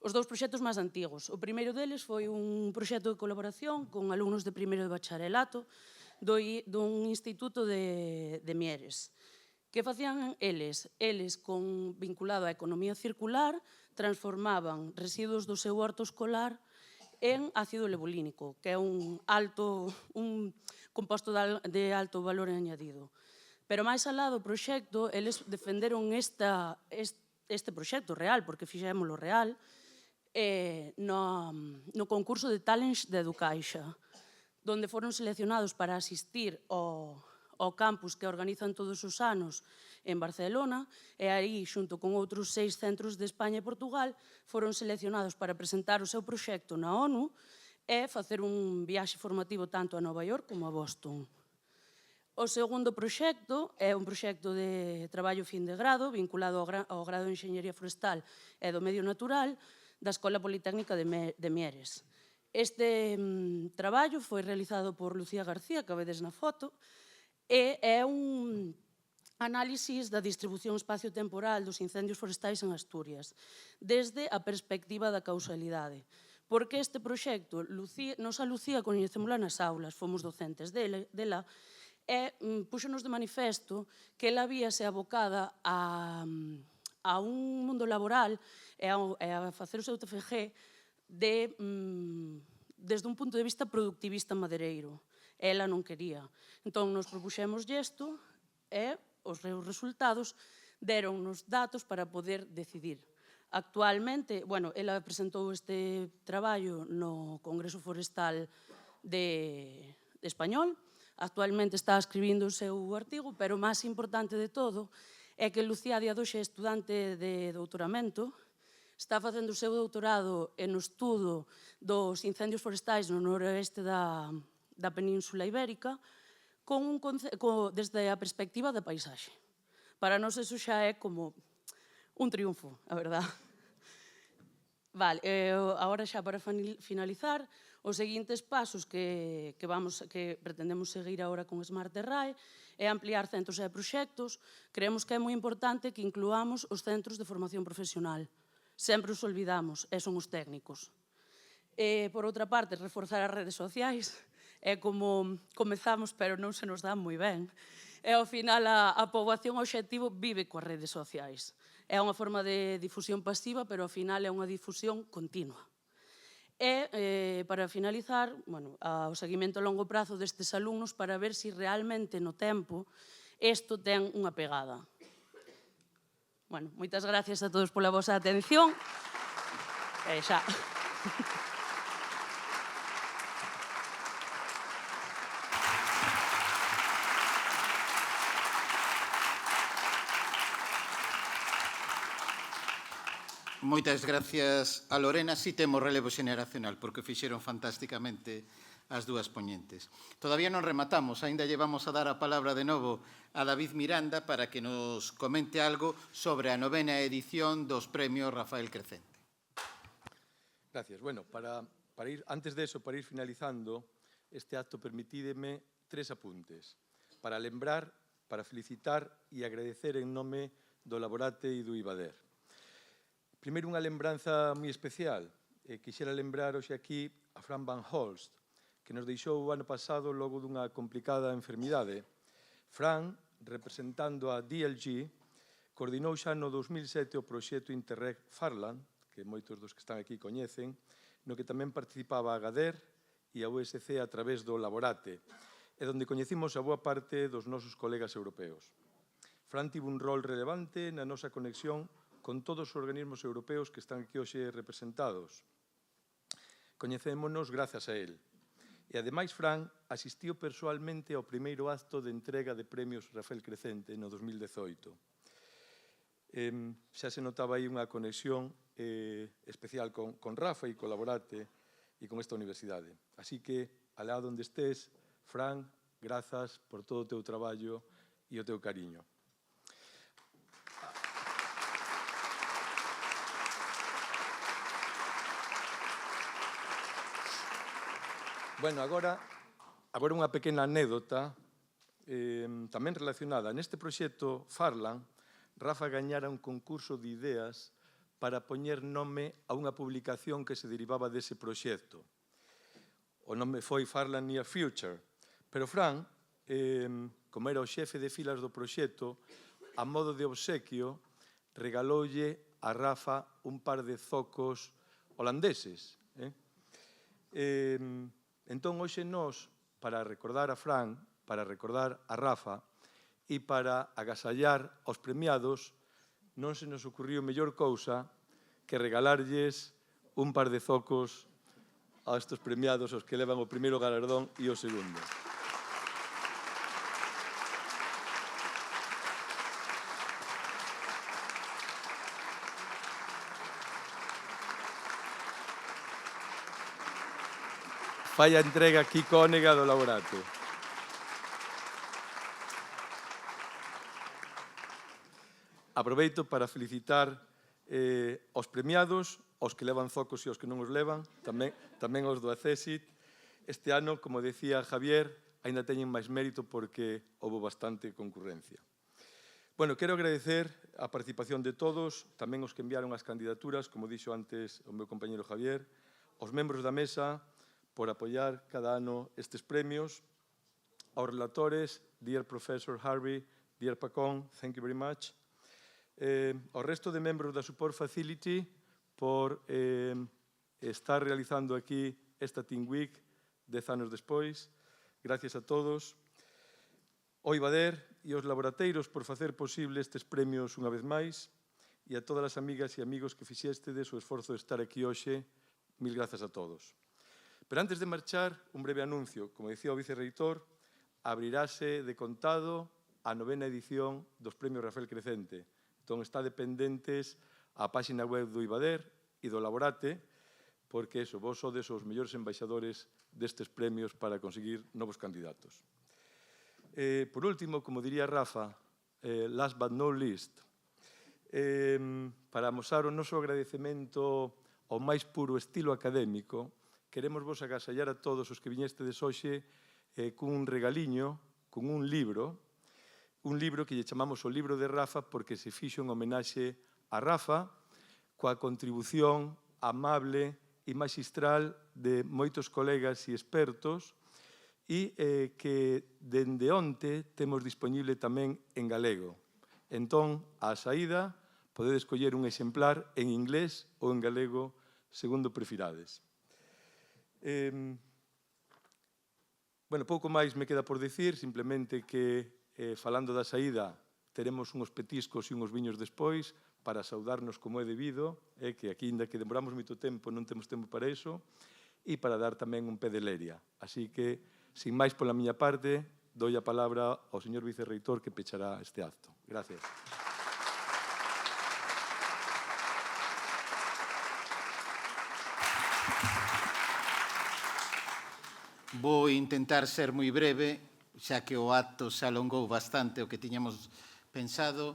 Os dous proxectos máis antigos. O primeiro deles foi un proxecto de colaboración con alumnos de primeiro de bacharelato dun instituto de Mieres. Que facían eles? Eles, vinculado á economía circular, transformaban residuos do seu horto escolar en ácido levolínico, que é un composto de alto valor añadido. Pero máis alá do proxecto, eles defenderon este proxecto real, porque fixémoslo real, no concurso de Talents de Educaixa, onde foron seleccionados para asistir ao campus que organizan todos os anos en Barcelona, e aí, xunto con outros 6 centros de España e Portugal, foron seleccionados para presentar o seu proxecto na ONU e facer un viaxe formativo tanto a Nova York como a Boston. O segundo proxecto é un proxecto de traballo fin de grado vinculado ao grado de Enxeñería Forestal e do Medio Natural da Escola Politécnica de Mieres. Este traballo foi realizado por Lucía García, que vedes na foto, e é un análisis da distribución espacio-temporal dos incendios forestais en Asturias, desde a perspectiva da causalidade. Porque este proxecto, nos a Lucía coñecémola nas aulas, fomos docentes dela, e púxonos de manifesto que ela víase abocada a un mundo laboral e a facer o seu TFG desde un punto de vista productivista madereiro. Ela non quería. Entón, nos propuxemos isto e os resultados deronnos datos para poder decidir. Actualmente, ela presentou este traballo no Congreso Forestal español, actualmente está escribindo o seu artigo, pero o máis importante de todo é que Lucía día doxe é estudante de doutoramento, está facendo o seu doutorado no estudo dos incendios forestais no noroeste da Península Ibérica desde a perspectiva da paisaxe. Para nós eso xa é como un triunfo, a verdad. Vale, agora xa para finalizar, os seguintes pasos que pretendemos seguir agora con Smart Terrae é ampliar centros e proxectos. Creemos que é moi importante que incluamos os centros de formación profesional. Sempre os olvidamos, e son os técnicos. Por outra parte, reforzar as redes sociais. É como comezamos, pero non se nos dá moi ben. E ao final a poboación obxectivo vive coas redes sociais. É unha forma de difusión pasiva, pero ao final é unha difusión continua. E, para finalizar, o seguimento a longo prazo destes alumnos para ver se realmente no tempo isto ten unha pegada. Moitas gracias a todos pola vosa atención. E xa.
Moitas gracias a Lorena. Si temos relevo xeneracional, porque fixeron fantásticamente as dúas poñentes. Todavía non rematamos, aínda llevamos a dar a palabra de novo a David Miranda para que nos comente algo sobre a 9ª edición dos premios Rafael Crecente.
Gracias. Antes de eso, para ir finalizando este acto, permitídeme 3 apuntes. Para lembrar, para felicitar e agradecer en nome do Laborate e do IBADER. Primeiro, unha lembranza moi especial. Quixera lembrar hoxe aquí a Fran Van Holst, que nos deixou o ano pasado logo dunha complicada enfermidade. Fran, representando a DLG, coordinou xa no 2007 o proxecto Interreg Farland, que moitos dos que están aquí coñecen, no que tamén participaba a GADER e a USC a través do Laborate, e onde coñecimos a boa parte dos nosos colegas europeos. Fran tivo un rol relevante na nosa conexión con todos os organismos europeos que están aquí hoxe representados. Coñecémonos grazas a él. E, ademais, Fran asistiu persoalmente ao primeiro acto de entrega de premios Rafael Crecente no 2018. Xa se notaba aí unha conexión especial con Rafa e colaborate e con esta universidade. Así que, alá onde estés, Fran, grazas por todo o teu traballo e o teu cariño. Bueno, agora unha pequena anécdota tamén relacionada. Neste proxecto Farlan, Rafa gañara un concurso de ideas para poñer nome a unha publicación que se derivaba dese proxecto. O nome foi Farlan Near Future, pero Fran, como era o xefe de filas do proxecto, a modo de obsequio, regaloulle a Rafa un par de zocos holandeses. Entón, hoxe nós, para recordar a Fran, para recordar a Rafa e para agasallar aos premiados, non se nos ocurriu mellor cousa que regalarlles un par de zocos a estes premiados, os que levan o primeiro galardón e o segundo. Fai a entrega aquí Cónega do Laborato. Aproveito para felicitar aos premiados, aos que levan zocos e aos que non os levan, tamén aos do Accesit. Este ano, como decía Javier, aínda teñen máis mérito porque houve bastante concurrencia. Bueno, quero agradecer a participación de todos, tamén os que enviaron as candidaturas, como dixo antes o meu compañero Javier, aos membros da mesa, por apoiar cada ano estes premios, aos relatores, dear Professor Harvey, dear Pacón, thank you very much, ao resto de membros da Support Facility por estar realizando aquí esta Team Week 10 anos despois, gracias a todos, ao Ibader e aos laborateiros por facer posible estes premios unha vez máis, e a todas as amigas e amigos que fixestedes o esforzo de estar aquí hoxe, mil grazas a todos. Pero antes de marchar, un breve anuncio. Como dicía o vicerreitor, abrirase de contado a 9ª edición dos Premios Rafael Crecente. Entón, está dependentes a páxina web do Ibader e do Laborate, porque vos sodes os mellores embaixadores destes premios para conseguir novos candidatos. Por último, como diría Rafa, last but not least, para amosar o noso agradecemento ao máis puro estilo académico, queremos vos agasallar a todos os que viñestedes hoxe cun regaliño, con un libro que lle chamamos o libro de Rafa porque se fixo en homenaxe a Rafa, coa contribución amable e magistral de moitos colegas e expertos e que dende onte temos disponible tamén en galego. Entón, á saída, podedes coller un exemplar en inglés ou en galego, segundo prefirades. Bueno, pouco máis me queda por dicir, simplemente que, falando da saída, teremos uns petiscos e uns viños despois para saudarnos como é debido, que aquí, ainda que demoramos moito tempo, non temos tempo para iso, e para dar tamén un pé de leria. Así que, sin máis pola miña parte, doi a palabra ao señor vicerreitor que pechará este acto. Gracias.
Vou intentar ser moi breve, xa que o acto se alongou bastante o que tiñamos pensado.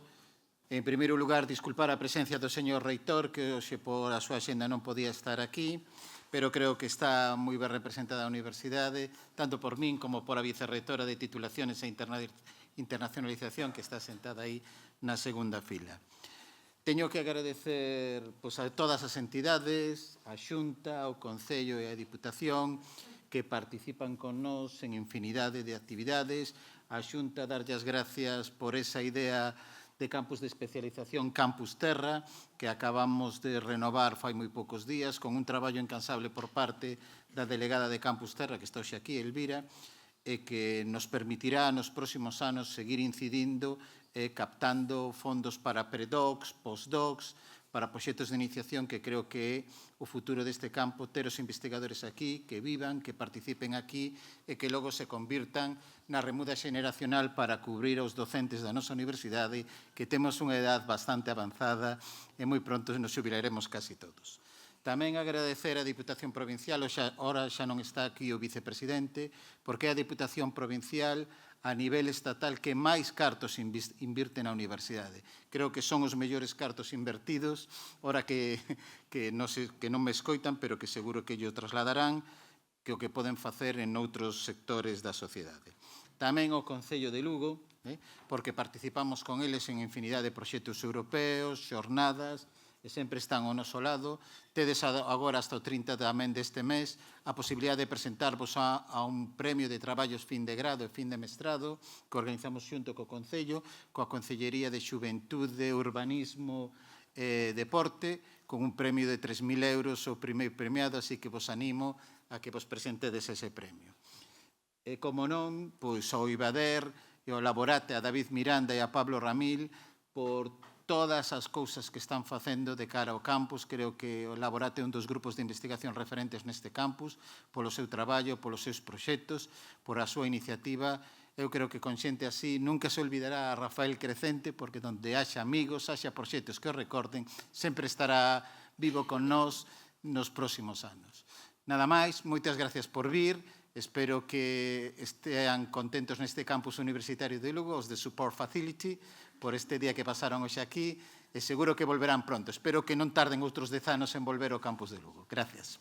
En primeiro lugar, disculpar a presencia do señor reitor, que hoxe por a súa axenda non podía estar aquí, pero creo que está moi ben representada a universidade, tanto por min como por a vicerreitora de titulaciones e internacionalización, que está sentada aí na segunda fila. Teño que agradecer a todas as entidades, a Xunta, ao Concello e a Diputación, que participan con nós en infinidade de actividades. A Xunta darlle as gracias por esa idea de campus de especialización Campus Terra, que acabamos de renovar fai moi poucos días, con un traballo incansable por parte da delegada de Campus Terra, que está hoxe aquí, Elvira, e que nos permitirá nos próximos anos seguir incidindo e captando fondos para predocs, postdocs, para proxectos de iniciación que creo que é o futuro deste campo, ter os investigadores aquí, que vivan, que participen aquí e que logo se convirtan na remuda xeneracional para cubrir aos docentes da nosa universidade, que temos unha edad bastante avanzada e moi pronto nos xubilaremos casi todos. Tamén agradecer á Diputación Provincial, ora xa non está aquí o vicepresidente, porque é a Diputación Provincial a nivel estatal que máis cartos invirte na universidade. Creo que son os mellores cartos invertidos, ora que non me escoitan, pero que seguro que llo trasladarán, que o que poden facer en outros sectores da sociedade. Tamén o Concello de Lugo, porque participamos con eles en infinidade de proxectos europeos, xornadas, e sempre están ao noso lado. Tedes agora hasta o 30 tamén deste mes a posibilidade de presentarvos a un premio de traballos fin de grado e fin de mestrado que organizamos xunto co Concello, coa Concellería de Xuventude, Urbanismo e Deporte, con un premio de 3.000 euros o primeiro premiado, así que vos animo a que vos presentedes ese premio. E como non, pois ao Ibader e ao Laborate, a David Miranda e a Pablo Ramil, por todas as cousas que están facendo de cara ao campus. Creo que o Laborate é un dos grupos de investigación referentes neste campus, polo seu traballo, polos seus proxectos, por a súa iniciativa. Eu creo que con xente así nunca se olvidará a Rafael Crecente, porque donde haxa amigos, haxa proxectos que o recorden, sempre estará vivo con nós nos próximos anos. Nada máis, moitas gracias por vir. Espero que estean contentos neste campus universitario de Lugo, os de Support Facility, por este día que pasaron hoxe aquí, e seguro que volverán pronto. Espero que non tarden outros 10 anos en volver ao campus de Lugo. Gracias.